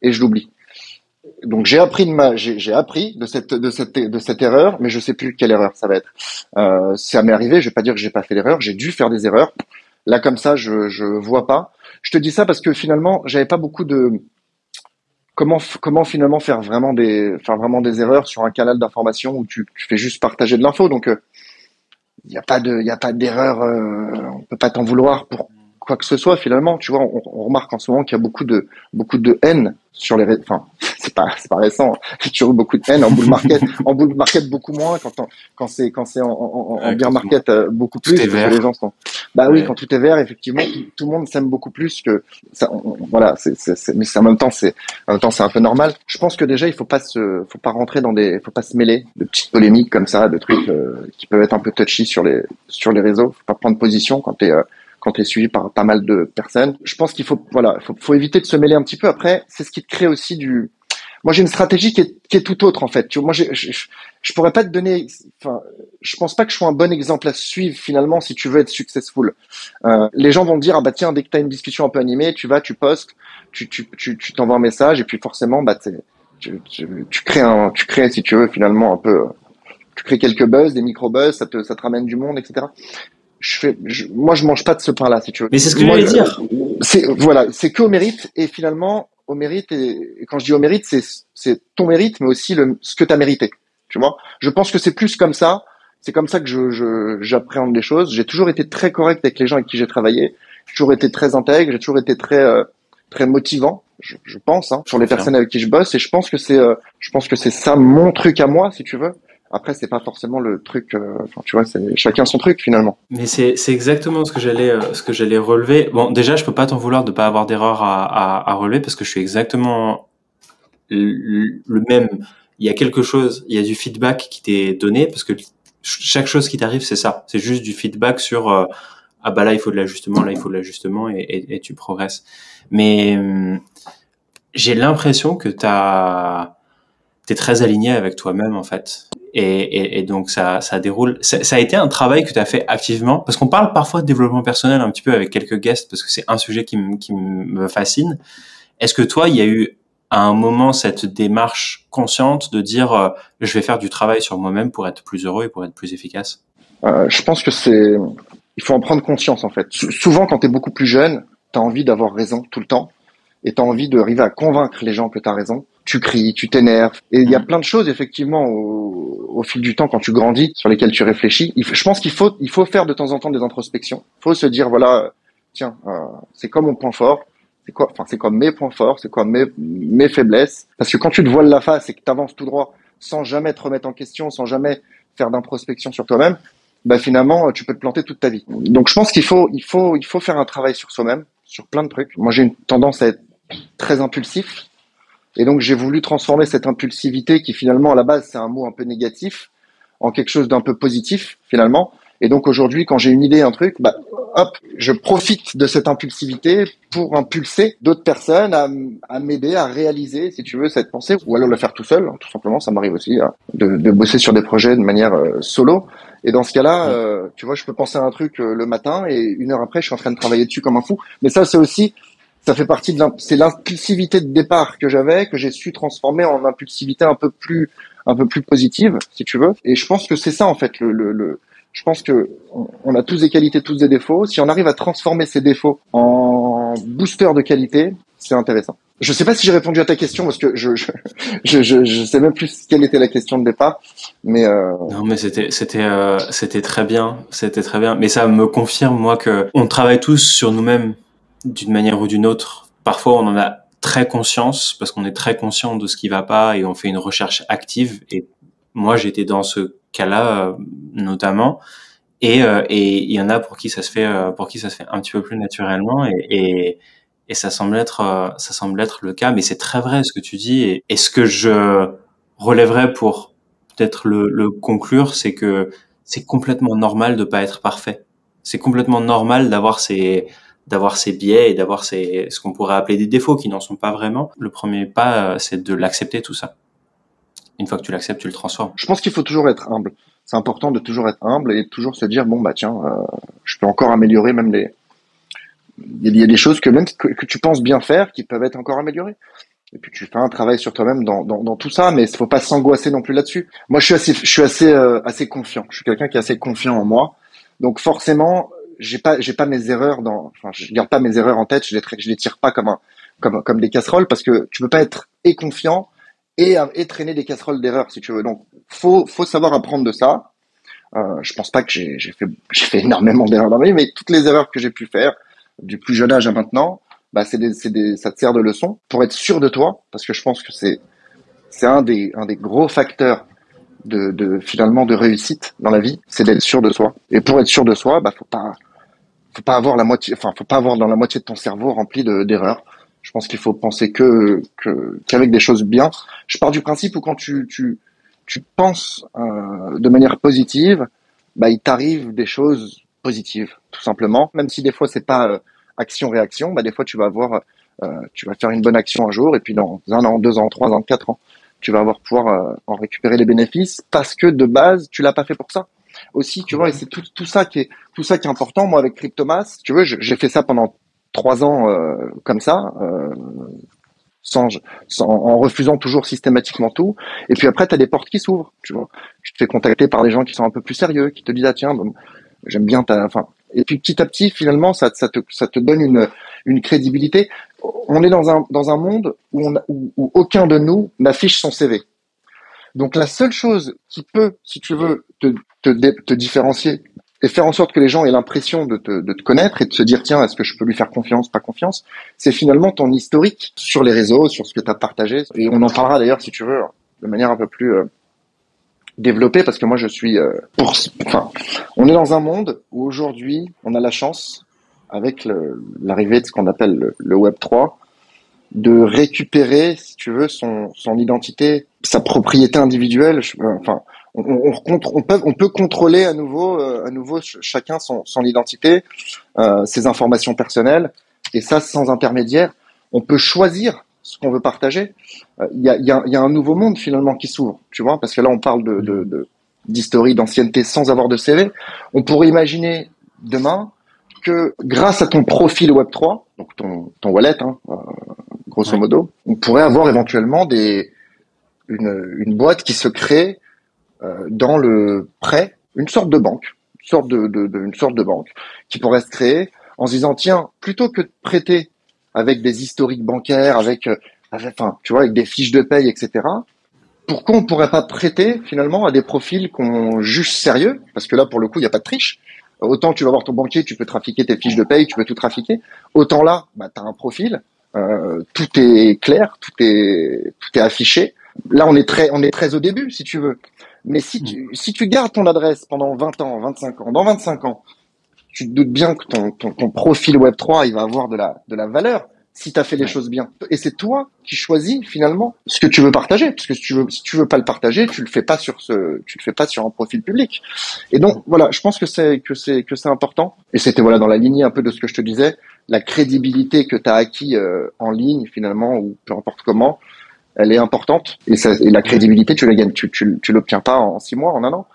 et je l'oublie. Donc j'ai appris de cette erreur, mais je sais plus quelle erreur ça va être. Ça m'est arrivé, je vais pas dire que j'ai pas fait l'erreur, j'ai dû faire des erreurs. Là comme ça, je vois pas. Je te dis ça parce que finalement, j'avais pas beaucoup de comment finalement faire vraiment des erreurs sur un canal d'information où tu fais juste partager de l'info. Donc il y a pas d'erreur, on peut pas t'en vouloir pour quoi que ce soit finalement. Tu vois, on remarque en ce moment qu'il y a beaucoup de haine sur les enfin c'est pas récent, j'ai toujours eu beaucoup de haine en bull market beaucoup moins quand c'est en bear market beaucoup plus, parce que les gens sont oui, quand tout est vert, effectivement tout le monde s'aime beaucoup plus que ça, voilà, mais en même temps c'est un peu normal. Je pense que déjà il faut pas rentrer faut pas se mêler de petites polémiques comme ça, de trucs qui peuvent être un peu touchy sur les réseaux. Faut pas prendre position quand t'es suivi par pas mal de personnes. Je pense qu'il faut éviter de se mêler un petit peu. Après, c'est ce qui te crée aussi moi, j'ai une stratégie qui est tout autre, en fait. Tu vois, moi, je pourrais pas te donner, je pense pas que je sois un bon exemple à suivre, finalement, si tu veux être successful. Les gens vont te dire, ah, bah, tiens, dès que t'as une discussion un peu animée, tu postes, tu t'envoies un message, et puis forcément, tu crées, si tu veux, finalement, un peu, tu crées quelques buzz, des micro-buzz, ça te ramène du monde, etc. Moi, je mange pas de ce pain-là, si tu veux. Mais c'est ce que j'allais dire. C'est que au mérite, et finalement, au mérite, et quand je dis au mérite, c'est ton mérite, mais aussi ce que t'as mérité. Tu vois? Je pense que c'est plus comme ça. C'est comme ça que j'appréhende les choses. J'ai toujours été très correct avec les gens avec qui j'ai travaillé. J'ai toujours été très intègre. J'ai toujours été très, très motivant. Je pense, sur les personnes avec qui je bosse. Et je pense que c'est ça mon truc à moi, si tu veux. Après, c'est pas forcément le truc. Tu vois, c'est chacun son truc finalement. Mais c'est exactement ce que j'allais relever. Bon, déjà, je peux pas t'en vouloir de pas avoir d'erreur à relever parce que je suis exactement le même. Il y a il y a du feedback qui t'est donné parce que chaque chose qui t'arrive, c'est ça. C'est juste du feedback sur ah bah là il faut de l'ajustement, et tu progresses. Mais j'ai l'impression que t'es très aligné avec toi-même en fait. Et donc ça déroule. Ça a été un travail que tu as fait activement parce qu'on parle parfois de développement personnel un petit peu avec quelques guests parce que c'est un sujet qui me fascine. Est-ce que toi, il y a eu à un moment cette démarche consciente de dire je vais faire du travail sur moi-même pour être plus heureux et pour être plus efficace? Je pense que il faut en prendre conscience en fait. Souvent quand tu es beaucoup plus jeune, t'as envie d'avoir raison tout le temps et t'as envie d'arriver à convaincre les gens que t'as raison. Tu cries, tu t'énerves. Et il y a plein de choses, effectivement, au fil du temps, quand tu grandis, sur lesquelles tu réfléchis. Je pense qu'il faut faire de temps en temps des introspections. Il faut se dire, voilà, tiens, c'est quoi mon point fort? C'est quoi mes points forts? C'est quoi mes faiblesses? Parce que quand tu te voiles la face et que tu avances tout droit, sans jamais te remettre en question, sans jamais faire d'introspection sur toi-même, bah finalement, tu peux te planter toute ta vie. Donc je pense qu'il faut faire un travail sur soi-même, sur plein de trucs. Moi, j'ai une tendance à être très impulsif. Et donc, j'ai voulu transformer cette impulsivité qui, finalement, à la base, c'est un mot un peu négatif, en quelque chose d'un peu positif, finalement. Et donc, aujourd'hui, quand j'ai une idée, un truc, bah, hop, je profite de cette impulsivité pour impulser d'autres personnes à m'aider à réaliser, si tu veux, cette pensée, ou alors le faire tout seul, tout simplement. Ça m'arrive aussi de bosser sur des projets de manière solo. Et dans ce cas-là, tu vois, je peux penser à un truc le matin et une heure après, je suis en train de travailler dessus comme un fou. Mais ça, c'est aussi ça fait partie c'est l'impulsivité de départ que j'avais, que j'ai su transformer en impulsivité un peu plus positive, si tu veux. Et je pense que c'est ça, en fait, je pense que on a tous des qualités, tous des défauts. Si on arrive à transformer ces défauts en booster de qualité, c'est intéressant. Je sais pas si j'ai répondu à ta question parce que je sais même plus quelle était la question de départ, mais Non, mais c'était très bien, c'était très bien. Mais ça me confirme, moi, que on travaille tous sur nous-mêmes d'une manière ou d'une autre. Parfois, on en a très conscience parce qu'on est très conscient de ce qui va pas et on fait une recherche active. Et moi, j'étais dans ce cas-là, notamment. Et il y en a pour qui ça se fait, un petit peu plus naturellement. Et ça semble être le cas. Mais c'est très vrai ce que tu dis. Et ce que je relèverais pour peut-être le conclure, c'est que c'est complètement normal de pas être parfait. C'est complètement normal d'avoir ses biais et d'avoir ce qu'on pourrait appeler des défauts qui n'en sont pas vraiment. Le premier pas, c'est de l'accepter, tout ça. Une fois que tu l'acceptes, tu le transformes. je pense qu'il faut toujours être humble. C'est important de toujours être humble et de toujours se dire bon bah tiens, je peux encore améliorer même il y a des choses que tu penses bien faire qui peuvent être encore améliorées. Et puis tu fais un travail sur toi-même dans tout ça, mais il faut pas s'angoisser non plus là-dessus. Moi, je suis assez confiant. Je suis quelqu'un qui est assez confiant en moi. Donc forcément, j'ai pas mes erreurs enfin, je garde pas mes erreurs en tête. Je les tire pas comme des casseroles parce que tu peux pas être et confiant et traîner des casseroles d'erreurs si tu veux. Donc faut savoir apprendre de ça. Je pense pas que j'ai fait énormément d'erreurs dans ma vie, mais toutes les erreurs que j'ai pu faire du plus jeune âge à maintenant, bah ça te sert de leçon pour être sûr de toi, parce que je pense que c'est un des gros facteurs finalement de réussite dans la vie, c'est d'être sûr de soi. Et pour être sûr de soi, bah faut pas avoir faut pas avoir dans la moitié de ton cerveau rempli d'erreurs. Je pense qu'il faut penser qu'avec des choses bien. Je pars du principe où quand tu penses de manière positive, bah il t'arrive des choses positives, tout simplement. Même si des fois c'est pas action-réaction, bah des fois tu vas faire une bonne action un jour et puis dans 1 an, 2 ans, 3 ans, 4 ans, tu vas pouvoir en récupérer les bénéfices parce que de base tu l'as pas fait pour ça. Aussi, tu vois, et c'est tout ça qui est important. Moi, avec Cryptomass, tu vois, j'ai fait ça pendant 3 ans comme ça. En refusant toujours systématiquement tout. Et puis après, tu as des portes qui s'ouvrent, tu vois. Tu te fais contacter par des gens qui sont un peu plus sérieux, qui te disent, ah tiens, bon, j'aime bien et puis petit à petit, finalement, ça te donne une crédibilité. On est dans un monde où aucun de nous n'affiche son CV. Donc la seule chose qui peut, si tu veux, te différencier et faire en sorte que les gens aient l'impression de te connaître et de se dire tiens, est-ce que je peux lui faire confiance, pas confiance, c'est finalement ton historique sur les réseaux, sur ce que tu as partagé. Et on en parlera d'ailleurs si tu veux de manière un peu plus développée, parce que moi je suis on est dans un monde où aujourd'hui on a la chance, avec l'arrivée de ce qu'on appelle le Web 3, de récupérer, si tu veux, son identité, sa propriété individuelle. On peut contrôler à nouveau chacun son identité, ses informations personnelles, et ça sans intermédiaire. On peut choisir ce qu'on veut partager. Il y a un nouveau monde finalement qui s'ouvre, tu vois, parce que là on parle d'historie, d'ancienneté sans avoir de CV. On pourrait imaginer demain que grâce à ton profil Web3, donc ton wallet, grosso modo, on pourrait avoir éventuellement une boîte qui se crée dans le prêt, une sorte de banque, une sorte de banque qui pourrait se créer en se disant, tiens, plutôt que de prêter avec des historiques bancaires, tu vois, avec des fiches de paye, etc., pourquoi on pourrait pas prêter finalement à des profils qu'on juge sérieux? Parce que là, pour le coup, il n'y a pas de triche. Autant tu vas voir ton banquier, tu peux trafiquer tes fiches de paye, tu peux tout trafiquer. Autant là, tu as un profil, tout est clair, tout est affiché. Là, on est très au début, si tu veux. Mais si tu gardes ton adresse pendant 20 ans, 25 ans, dans 25 ans, tu te doutes bien que ton profil Web3, il va avoir de la valeur si tu as fait les choses bien. Et c'est toi qui choisis finalement ce que tu veux partager, parce que si tu veux pas le partager, tu le fais pas sur un profil public. Et donc voilà, je pense que c'est important. Et c'était voilà dans la lignée un peu de ce que je te disais, la crédibilité que tu as acquis en ligne finalement ou peu importe comment, elle est importante. Et la crédibilité, tu la gagnes, tu l'obtiens pas en 6 mois, en 1 an.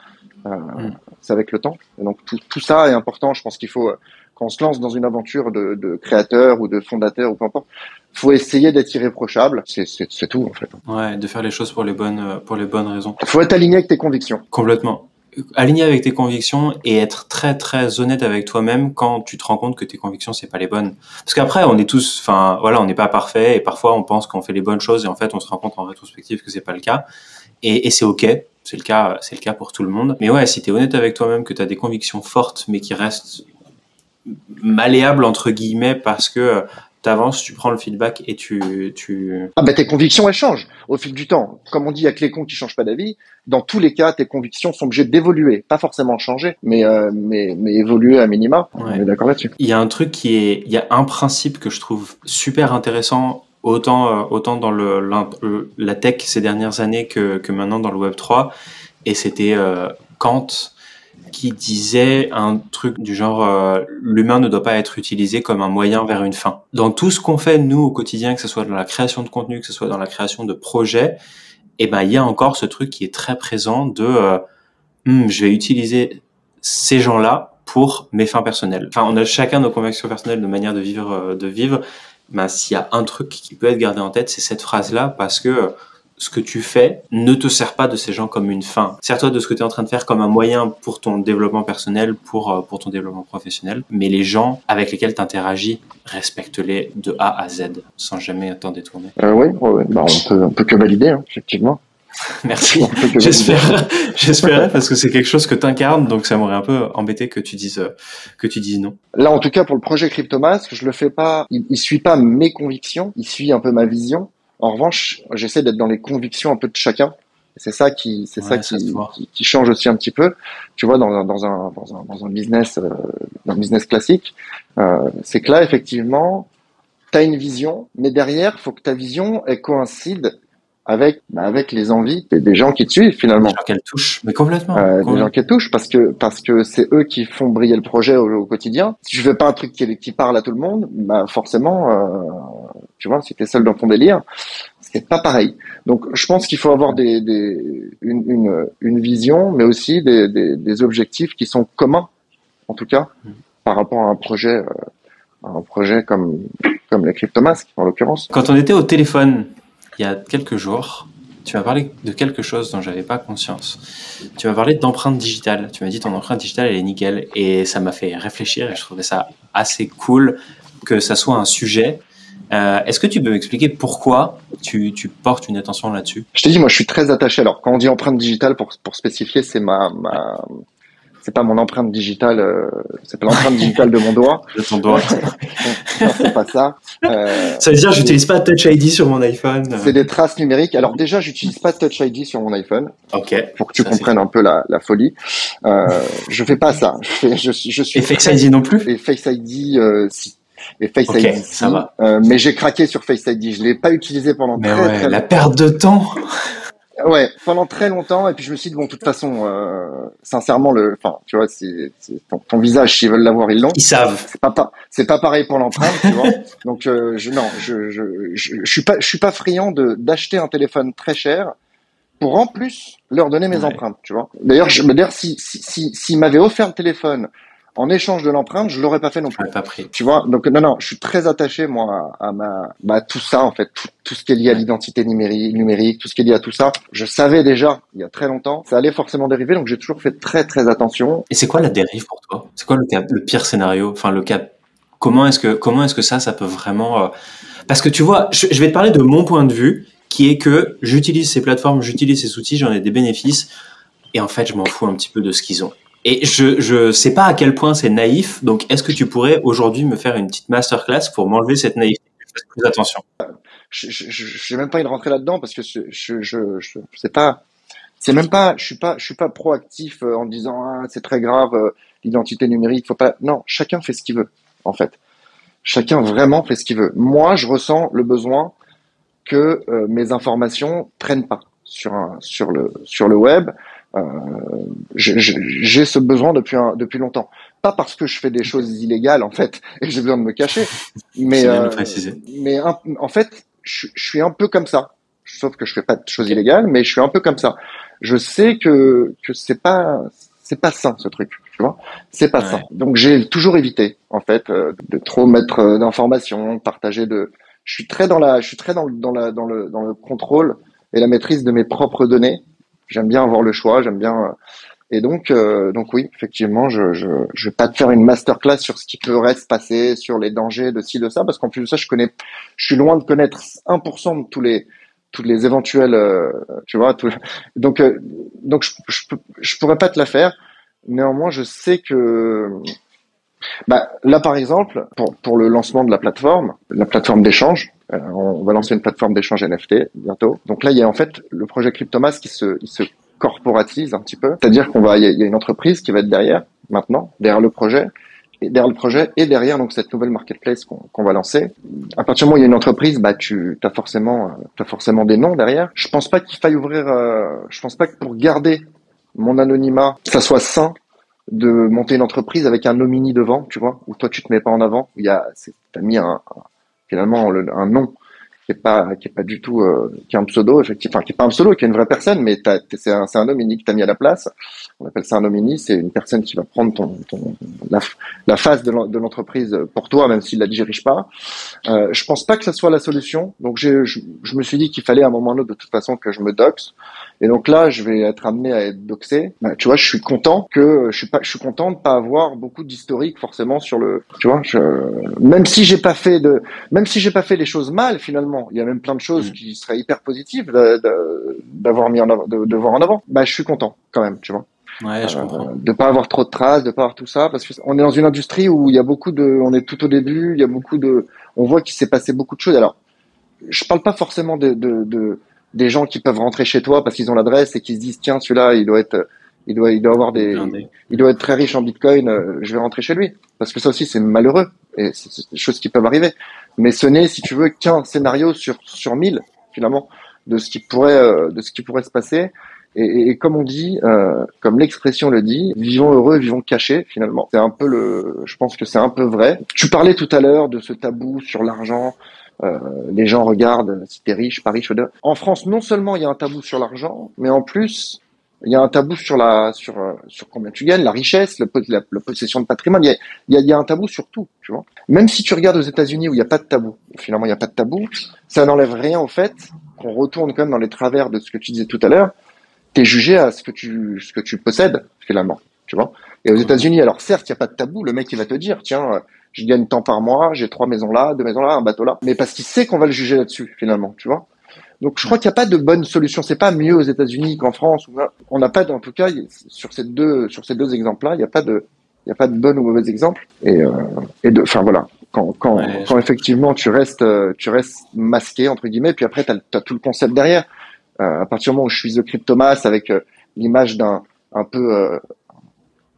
C'est avec le temps. Et donc tout ça est important. Je pense qu'il faut, quand on se lance dans une aventure de créateur ou de fondateur ou peu importe, faut essayer d'être irréprochable. C'est tout en fait. Ouais, de faire les choses pour les bonnes raisons. Faut être aligné avec tes convictions. Complètement. Aligné avec tes convictions et être très très honnête avec toi-même quand tu te rends compte que tes convictions c'est pas les bonnes. Parce qu'après on est tous, enfin voilà, on n'est pas parfait et parfois on pense qu'on fait les bonnes choses et en fait on se rend compte en rétrospective que c'est pas le cas. Et c'est ok, c'est le cas pour tout le monde. Mais ouais, si t'es honnête avec toi-même, que t'as des convictions fortes mais qui restent malléables entre guillemets parce que t'avances, tu prends le feedback et tes convictions elles changent au fil du temps. Comme on dit, il y a que les cons qui changent pas d'avis. Dans tous les cas, tes convictions sont obligées d'évoluer, pas forcément changer, mais évoluer à minima. Ouais. On est d'accord là-dessus. Il y a un truc il y a un principe que je trouve super intéressant. Autant dans la tech ces dernières années que maintenant dans le Web3, et c'était Kant qui disait un truc du genre l'humain ne doit pas être utilisé comme un moyen vers une fin. Dans tout ce qu'on fait nous au quotidien, que ce soit dans la création de contenu, que ce soit dans la création de projets, il y a encore ce truc qui est très présent de je vais utiliser ces gens-là pour mes fins personnelles. Enfin, on a chacun nos convictions personnelles de manière de vivre. S'il y a un truc qui peut être gardé en tête, c'est cette phrase-là, parce que ce que tu fais ne te sert pas de ces gens comme une fin. Sers-toi de ce que tu es en train de faire comme un moyen pour ton développement personnel, pour ton développement professionnel. Mais les gens avec lesquels tu interagis, respecte-les de A à Z, sans jamais t'en détourner. Oui. On peut que valider, effectivement. Merci. J'espérais parce que c'est quelque chose que t'incarnes, donc ça m'aurait un peu embêté que tu dises non. Là, en tout cas, pour le projet Cryptomask, je le fais pas, il suit pas mes convictions, il suit un peu ma vision. En revanche, j'essaie d'être dans les convictions un peu de chacun. C'est ça qui change aussi un petit peu. Tu vois, dans un business classique, c'est que là, effectivement, t'as une vision, mais derrière, faut que ta vision, elle coïncide avec les envies des gens qui te suivent finalement. Des gens qu'elle touche, mais complètement. Des gens qu'elle touche parce que c'est eux qui font briller le projet au quotidien. Si tu fais pas un truc qui parle à tout le monde, forcément, tu vois, si t'es seul dans ton délire, c'est pas pareil. Donc, je pense qu'il faut avoir une vision, mais aussi des objectifs qui sont communs, en tout cas, par rapport à un projet comme les Cryptomask, en l'occurrence. Quand on était au téléphone, il y a quelques jours, tu m'as parlé de quelque chose dont j'avais pas conscience. Tu m'as parlé d'empreinte digitale. Tu m'as dit ton empreinte digitale, elle est nickel. Et ça m'a fait réfléchir et je trouvais ça assez cool que ça soit un sujet. Est-ce que tu peux m'expliquer pourquoi tu portes une attention là-dessus? Je t'ai dit, moi, je suis très attaché. Alors, quand on dit empreinte digitale, pour spécifier, c'est c'est pas mon empreinte digitale, c'est pas l'empreinte digitale de mon doigt. De ton doigt. Non, c'est pas ça. Ça veut dire, j'utilise pas Touch ID sur mon iPhone. C'est des traces numériques. Alors déjà, j'utilise pas Touch ID sur mon iPhone. Ok. Pour que tu comprennes un peu la folie. Je fais pas ça. Je suis. Et Face ID non plus? Et Face ID, si. Et Face ID, si. Ça va. Mais j'ai craqué sur Face ID. Je l'ai pas utilisé pendant très longtemps. La perte de temps. Ouais, pendant très longtemps, et puis je me suis dit, bon, de toute façon, sincèrement, tu vois, ton visage, s'ils veulent l'avoir, ils l'ont. Ils savent. C'est pas pareil pour l'empreinte, tu vois. Donc, je suis pas friand d'acheter un téléphone très cher pour en plus leur donner mes empreintes, tu vois. D'ailleurs, s'ils m'avaient offert le téléphone en échange de l'empreinte, je l'aurais pas fait non plus. Pas pris. Tu vois, donc non, je suis très attaché moi à tout ça en fait, tout ce qui est lié à l'identité numérique, tout ce qui est lié à tout ça. Je savais déjà il y a très longtemps, ça allait forcément dériver, donc j'ai toujours fait très très attention. Et c'est quoi la dérive pour toi? C'est quoi le pire scénario, enfin le cas Comment est-ce que ça peut vraiment parce que tu vois, je vais te parler de mon point de vue, qui est que j'utilise ces plateformes, j'utilise ces outils, j'en ai des bénéfices, et en fait, je m'en fous un petit peu de ce qu'ils ont. Et je sais pas à quel point c'est naïf, donc est-ce que tu pourrais aujourd'hui me faire une petite masterclass pour m'enlever cette naïveté, que je fasse plus attention? J'ai même pas envie de rentrer là-dedans parce que c'est pas, je suis pas proactif en disant ah c'est très grave l'identité numérique, faut pas. Non, chacun fait ce qu'il veut en fait. Chacun vraiment fait ce qu'il veut. Moi, je ressens le besoin que mes informations traînent pas sur le web. Euh, j'ai ce besoin depuis longtemps. Pas parce que je fais des choses illégales en fait et j'ai besoin de me cacher, mais C'est bien de le préciser. en fait, je suis un peu comme ça. Sauf que je fais pas de choses illégales, mais je suis un peu comme ça. Je sais que c'est pas sain ce truc, tu vois. C'est pas sain. Ouais. Donc j'ai toujours évité en fait de trop mettre d'informations, partager de. Je suis très dans le contrôle et la maîtrise de mes propres données. J'aime bien avoir le choix, j'aime bien et donc oui, effectivement, je vais pas te faire une masterclass sur ce qui pourrait se passer, sur les dangers de ci de ça, parce qu'en plus de ça, je suis loin de connaître 1% de tous les éventuels, tu vois, donc je pourrais pas te la faire. Néanmoins, je sais que bah, là, par exemple, pour le lancement de la plateforme d'échange, on va lancer une plateforme d'échange NFT bientôt. Donc là, il y a en fait le projet Cryptomass il se corporatise un petit peu. C'est-à-dire il y a une entreprise qui va être derrière, maintenant, derrière le projet et derrière donc cette nouvelle marketplace qu'on va lancer. À partir du moment où il y a une entreprise, bah t'as forcément des noms derrière. Je pense pas qu'il faille je pense pas que pour garder mon anonymat, ça soit sain de monter une entreprise avec un nomini devant, tu vois, où toi tu te mets pas en avant, t'as mis finalement un nom qui est pas du tout qui est un pseudo effectivement, enfin qui est pas un pseudo, qui est une vraie personne, mais c'est un nomini que t'as mis à la place. On appelle ça un nomini, c'est une personne qui va prendre la face de l'entreprise pour toi, même s'il la dirige pas. Je pense pas que ça soit la solution, donc je me suis dit qu'il fallait à un moment ou à un autre de toute façon que je me doxe. Et donc là, je vais être amené à être doxé. Bah, tu vois, je suis content de pas avoir beaucoup d'historique forcément tu vois, même si j'ai pas fait les choses mal finalement, il y a même plein de choses Mm. qui seraient hyper positives d'avoir mis en avant, de voir en avant. Bah, je suis content quand même, tu vois, Ouais, je comprends. de pas avoir trop de traces, de pas avoir tout ça, parce que on est dans une industrie où il y a on est tout au début, il y a on voit qu'il s'est passé beaucoup de choses. Alors, je parle pas forcément des gens qui peuvent rentrer chez toi parce qu'ils ont l'adresse et qui se disent tiens celui-là il doit avoir Blindé. il doit être très riche en Bitcoin, je vais rentrer chez lui, parce que ça aussi c'est malheureux et c'est des choses qui peuvent arriver. Mais ce n'est, si tu veux, qu'un scénario sur 1000 finalement de ce qui pourrait se passer. Et comme on dit, comme l'expression le dit, vivons heureux, vivons cachés finalement. Je pense que c'est un peu vrai. Tu parlais tout à l'heure de ce tabou sur l'argent. Les gens regardent si t'es riche, pas riche. En France, non seulement il y a un tabou sur l'argent, mais en plus il y a un tabou sur combien tu gagnes, la richesse, la possession de patrimoine. Il y a un tabou sur tout, tu vois. Même si tu regardes aux États-Unis où il n'y a pas de tabou, finalement il n'y a pas de tabou, ça n'enlève rien au fait qu'on retourne quand même dans les travers de ce que tu disais tout à l'heure. T'es jugé à ce que tu possèdes finalement, tu vois. Et aux Mhm. États-Unis, alors certes, il y a pas de tabou, le mec il va te dire, tiens, je gagne tant par mois, j'ai 3 maisons là, 2 maisons là, un bateau là, mais parce qu'il sait qu'on va le juger là-dessus finalement, tu vois. Donc je crois qu'il n'y a pas de bonne solution. C'est pas mieux aux États-Unis qu'en France. On n'a pas, en tout cas, sur ces deux exemples-là, il y a pas de bon ou mauvais exemple. Enfin voilà. Ouais, Quand effectivement tu restes masqué entre guillemets, puis après t'as tout le concept derrière. À partir du moment où je suis The Cryptomass avec l'image un peu,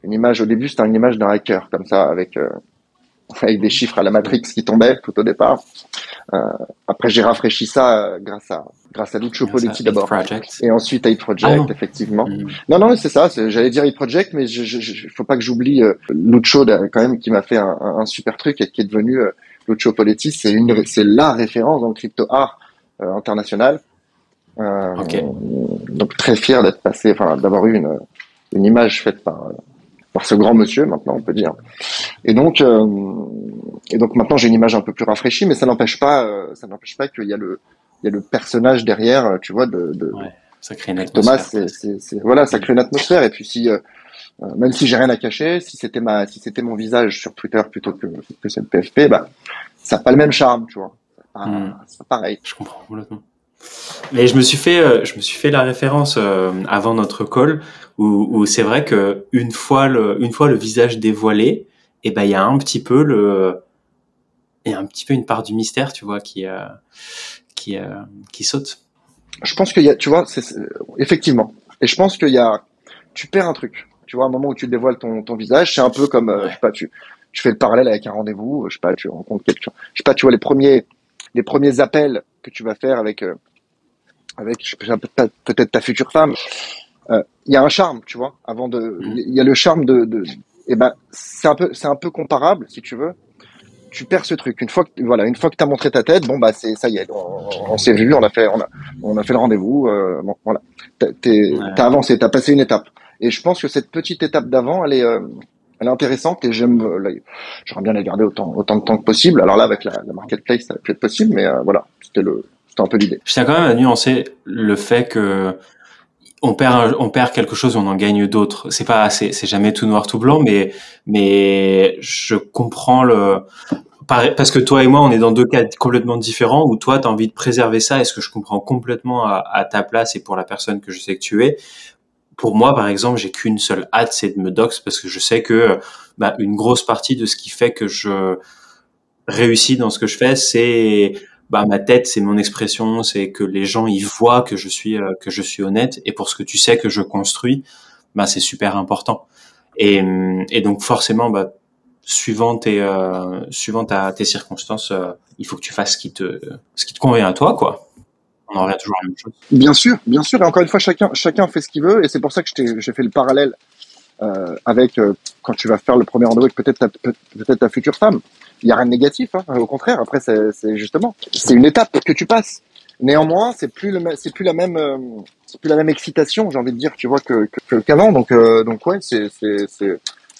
une image au début, c'était une image d'un hacker comme ça avec des chiffres à la Matrix qui tombaient tout au départ. Euh, Après, j'ai rafraîchi ça grâce à Lucio bien ça. Poletti Hate d'abord, Project. et ensuite Hate Ah Project, non. effectivement. Mhm. Non, non, c'est ça. J'allais dire Hate Project, mais faut pas que j'oublie Lucio quand même qui m'a fait un super truc et qui est devenu Lucio Poletti. C'est la référence dans le crypto art international. Euh, Ok. donc très fier d'être passé, enfin d'avoir eu une image faite par ce grand monsieur, maintenant on peut dire. Et donc, euh, et donc maintenant j'ai une image un peu plus rafraîchie, mais ça n'empêche pas il y a le personnage derrière, tu vois, de Ouais. Ça crée une Thomas. atmosphère presque. Voilà, ça Mm. crée une atmosphère. Et puis si Même si j'ai rien à cacher, si c'était mon visage sur Twitter plutôt que cette PFP, bah, ça n'a pas le même charme, tu vois. C'est pas pareil. Je comprends complètement. Mais je me suis fait la référence avant notre call où c'est vrai que une fois le visage dévoilé, et ben il y a un petit peu une part du mystère, tu vois, qui saute. Je pense qu'il y a, tu vois, effectivement. Et je pense tu perds un truc. Tu vois, à un moment où tu dévoiles ton visage, c'est un peu comme, je sais pas, tu fais le parallèle avec un rendez-vous, je sais pas, tu rencontres quelqu'un. Je sais pas, tu vois, les premiers appels que tu vas faire avec, je sais pas, peut-être ta future femme. Il y a un charme, tu vois, il y a le charme et ben, c'est un peu comparable, si tu veux. Tu perds ce truc. Une fois que t'as montré ta tête, bon bah ça y est, on s'est vu, on a fait le rendez-vous. Bon voilà, t'as avancé, t'as passé une étape. Et je pense que cette petite étape d'avant, elle est intéressante et j'aimerais bien la garder autant de temps que possible. Alors là, avec la marketplace, ça va plus être possible, mais voilà, c'était un peu l'idée. Je tiens quand même à nuancer le fait que on perd quelque chose, on en gagne d'autres. C'est jamais tout noir tout blanc, mais je comprends parce que toi et moi, on est dans deux cas complètement différents où toi, tu as envie de préserver ça, et ce que je comprends complètement à ta place et pour la personne que je sais que tu es. Pour moi, par exemple, j'ai qu'une seule hâte, c'est de me dox, parce que je sais que une grosse partie de ce qui fait que je réussis dans ce que je fais, c'est ma tête, c'est mon expression, c'est que les gens y voient que je suis honnête, et pour ce que tu sais que je construis, c'est super important. Et donc forcément, suivant tes circonstances, il faut que tu fasses ce qui te convient à toi, quoi. On en revient toujours à la même chose. Bien sûr. Et encore une fois, chacun fait ce qu'il veut, et c'est pour ça que j'ai fait le parallèle avec quand tu vas faire le premier rendez-vous avec peut-être ta future femme. Il y a rien de négatif, hein, au contraire. Après, c'est justement, c'est une étape que tu passes. Néanmoins, c'est plus la même excitation, j'ai envie de dire, tu vois, qu'avant. Donc ouais, c'est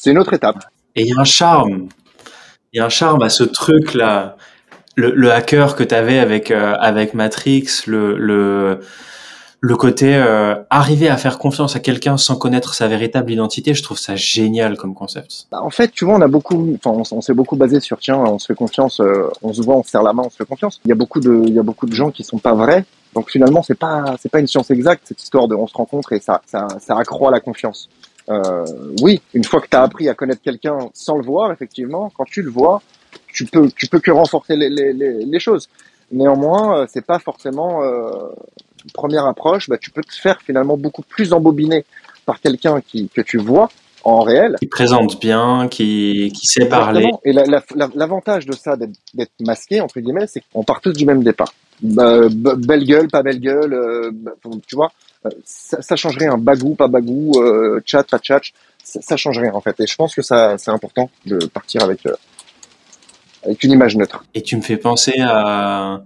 une autre étape. Et il y a un charme à ce truc là, le hacker que t'avais avec Matrix, le côté arriver à faire confiance à quelqu'un sans connaître sa véritable identité. Je trouve ça génial comme concept. En fait, tu vois, on s'est beaucoup basé sur, tiens, on se fait confiance, on se voit, on se serre la main, on se fait confiance. Il y a beaucoup de gens qui sont pas vrais. Donc finalement, c'est pas une science exacte, cette histoire de on se rencontre et ça accroît la confiance. Oui, une fois que tu as appris à connaître quelqu'un sans le voir, effectivement, quand tu le vois, tu peux que renforcer les choses. Néanmoins, c'est pas forcément première approche. Tu peux te faire finalement beaucoup plus embobiner par quelqu'un que tu vois en réel, qui présente bien, qui sait parler. Et l'avantage de ça, d'être masqué entre guillemets, c'est qu'on part tous du même départ. Belle gueule, pas belle gueule, tu vois, ça change rien. Bagou, pas bagou, chat, pas chat, ça change rien en fait. Et je pense que c'est important de partir avec une image neutre. Et tu me fais penser à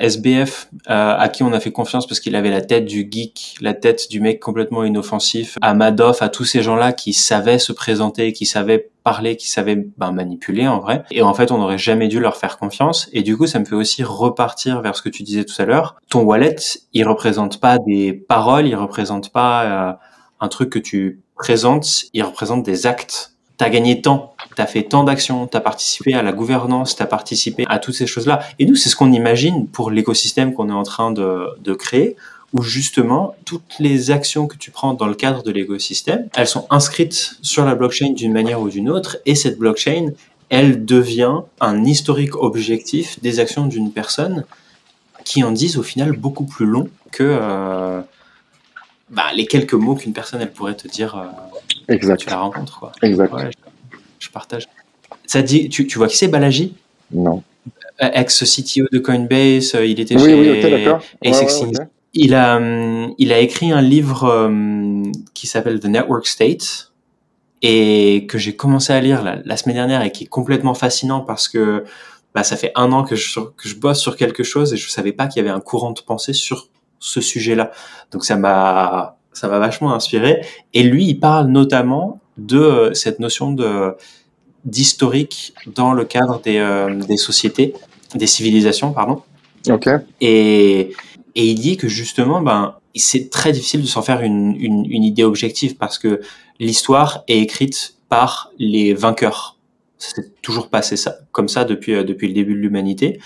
SBF, à qui on a fait confiance parce qu'il avait la tête du geek, la tête du mec complètement inoffensif, à Madoff, à tous ces gens-là qui savaient se présenter, qui savaient parler, qui savaient manipuler en vrai. Et en fait, on n'aurait jamais dû leur faire confiance. Et du coup, ça me fait aussi repartir vers ce que tu disais tout à l'heure. Ton wallet, il représente pas des paroles, il représente pas un truc que tu présentes, il représente des actes. T'as gagné tant, t'as fait tant d'actions, t'as participé à la gouvernance, t'as participé à toutes ces choses-là. Et nous, c'est ce qu'on imagine pour l'écosystème qu'on est en train de créer, où justement, toutes les actions que tu prends dans le cadre de l'écosystème, elles sont inscrites sur la blockchain d'une manière ou d'une autre, et cette blockchain, elle devient un historique objectif des actions d'une personne qui en disent au final beaucoup plus long que les quelques mots qu'une personne, elle pourrait te dire exact. Tu la rencontres, quoi. Exact. Ouais, je partage. Ça dit, tu vois qui c'est Balaji? Non. Ex-CTO de Coinbase, il était chez A16. Okay. Il a écrit un livre qui s'appelle The Network State et que j'ai commencé à lire la semaine dernière et qui est complètement fascinant parce que ça fait 1 an que je bosse sur quelque chose et je savais pas qu'il y avait un courant de pensée sur ce sujet-là. Donc ça m'a vachement inspiré. Et lui, il parle notamment de cette notion d'historique dans le cadre des sociétés, des civilisations, pardon. Ok. Et il dit que justement, c'est très difficile de s'en faire une idée objective parce que l'histoire est écrite par les vainqueurs. Ça s'est toujours passé ça, comme ça depuis le début de l'humanité.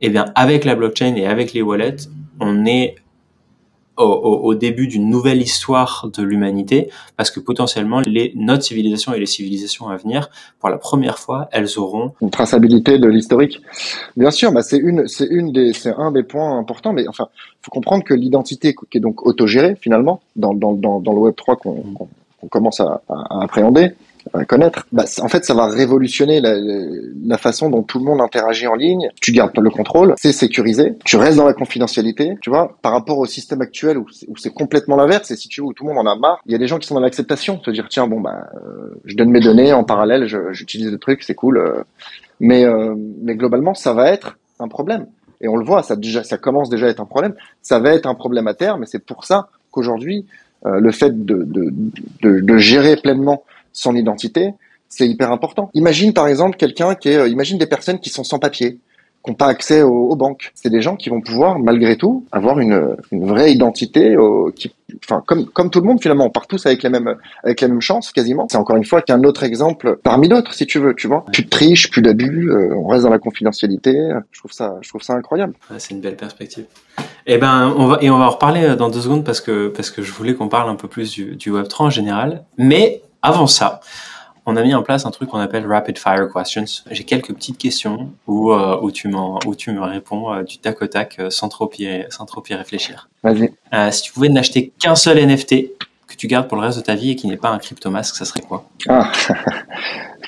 Eh bien, avec la blockchain et avec les wallets, on est au début d'une nouvelle histoire de l'humanité, parce que potentiellement notre civilisation et les civilisations à venir, pour la première fois, elles auront une traçabilité de l'historique. Bien sûr, bah c'est un des points importants, mais enfin, faut comprendre que l'identité qui est donc autogérée finalement dans le Web 3 qu'on commence à appréhender, à connaître, bah, en fait, ça va révolutionner la façon dont tout le monde interagit en ligne. Tu gardes le contrôle, c'est sécurisé, tu restes dans la confidentialité, tu vois, par rapport au système actuel où c'est complètement l'inverse, et si tu veux, où tout le monde en a marre, il y a des gens qui sont dans l'acceptation, se dire, tiens, bon, bah, je donne mes données, en parallèle, j'utilise le truc, c'est cool, mais globalement, ça va être un problème. Et on le voit, ça commence déjà à être un problème, ça va être un problème à terme, et c'est pour ça qu'aujourd'hui, le fait de gérer pleinement son identité, c'est hyper important. Imagine par exemple imagine des personnes qui sont sans papier, qui n'ont pas accès aux banques. C'est des gens qui vont pouvoir malgré tout avoir une vraie identité, comme tout le monde finalement, on part tous avec les mêmes chances quasiment. C'est encore une fois qu'un autre exemple parmi d'autres si tu veux, tu vois. Plus de triche, plus d'abus, on reste dans la confidentialité. Je trouve ça incroyable. Ouais, c'est une belle perspective. Eh ben, on va en reparler dans 2 secondes parce que je voulais qu'on parle un peu plus du Web3 en général. Mais avant ça, on a mis en place un truc qu'on appelle Rapid Fire Questions. J'ai quelques petites questions où tu me réponds du tac au tac sans trop y réfléchir. Vas-y. Si tu pouvais n'acheter qu'un seul NFT que tu gardes pour le reste de ta vie et qui n'est pas un cryptomasque, ça serait quoi? Ah,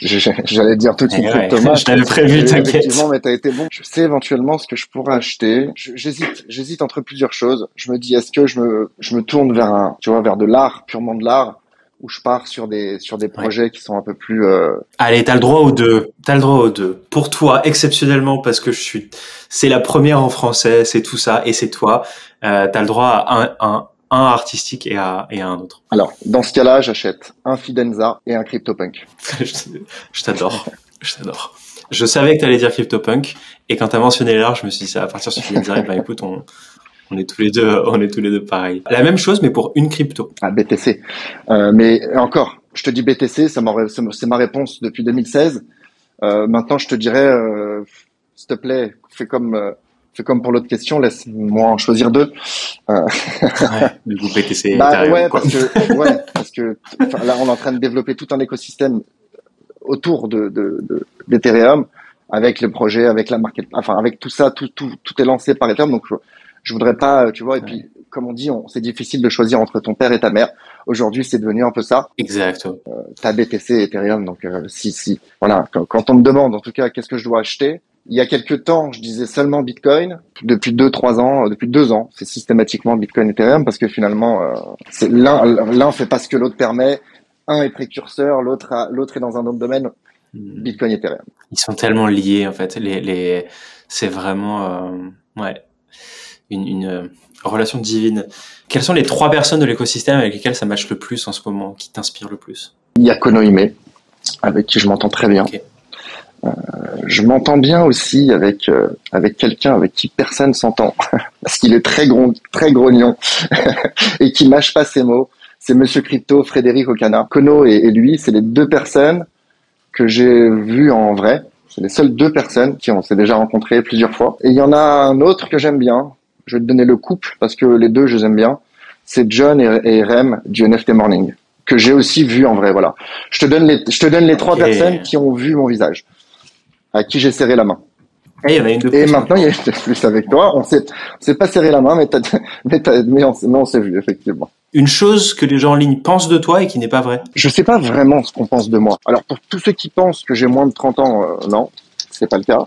j'allais dire tout de suite cryptomasque. Je l'avais prévu, t'inquiète. Effectivement, mais t'as été bon. Je sais éventuellement ce que je pourrais acheter. J'hésite entre plusieurs choses. Je me dis, est-ce que je me tourne vers de l'art, purement de l'art, où je pars sur des projets qui sont un peu plus Allez, t'as le droit aux deux. Pour toi, exceptionnellement, parce que c'est la première en français, c'est tout ça, et c'est toi. T'as le droit à un artistique et à un autre. Alors, dans ce cas-là, j'achète un Fidenza et un CryptoPunk. Je t'adore. Je savais que t'allais dire CryptoPunk, et quand t'as mentionné l'art, je me suis dit, ça va partir sur Fidenza, et ben écoute, on est tous les deux pareils. La même chose, mais pour une crypto. Ah, BTC. Mais encore, je te dis BTC, c'est ma réponse depuis 2016. Maintenant, je te dirais, s'il te plaît, fais comme pour l'autre question, laisse-moi en choisir 2. Ouais, du coup, BTC. Parce que là, on est en train de développer tout un écosystème autour d'Ethereum, avec le projet, avec la market, enfin, avec tout ça, tout est lancé par Ethereum. Donc, je voudrais pas, tu vois, et puis, comme on dit, c'est difficile de choisir entre ton père et ta mère. Aujourd'hui, c'est devenu un peu ça. Exact. T'as BTC et Ethereum, donc, voilà. Quand on me demande, en tout cas, qu'est-ce que je dois acheter, il y a quelques temps, je disais seulement Bitcoin. Depuis 2 ans, c'est systématiquement Bitcoin et Ethereum parce que finalement, c'est l'un fait pas ce que l'autre permet. Un est précurseur, l'autre est dans un autre domaine. Bitcoin et Ethereum. Ils sont tellement liés, en fait. C'est vraiment, une relation divine. Quelles sont les 3 personnes de l'écosystème avec lesquelles ça matche le plus en ce moment, qui t'inspirent le plus? Il y a Konohime, avec qui je m'entends très bien. Okay. Je m'entends bien aussi avec quelqu'un avec qui personne s'entend parce qu'il est très grognon et qui mâche pas ses mots. C'est Monsieur Crypto, Frédéric Ocana. Kono et lui, c'est les 2 personnes que j'ai vues en vrai. C'est les seules 2 personnes qui on s'est déjà rencontrées plusieurs fois. Et il y en a un autre que j'aime bien. Je vais te donner le couple parce que les 2 je les aime bien. C'est John et Rem du NFT Morning que j'ai aussi vu en vrai. Voilà. Je te donne les 3 personnes qui ont vu mon visage, à qui j'ai serré la main. Et il y en a une de plus. Et maintenant, il y a plus avec toi. On s'est pas serré la main, mais on s'est vu, effectivement. Une chose que les gens en ligne pensent de toi et qui n'est pas vraie. Je sais pas vraiment ce qu'on pense de moi. Alors, pour tous ceux qui pensent que j'ai moins de 30 ans, non, c'est pas le cas.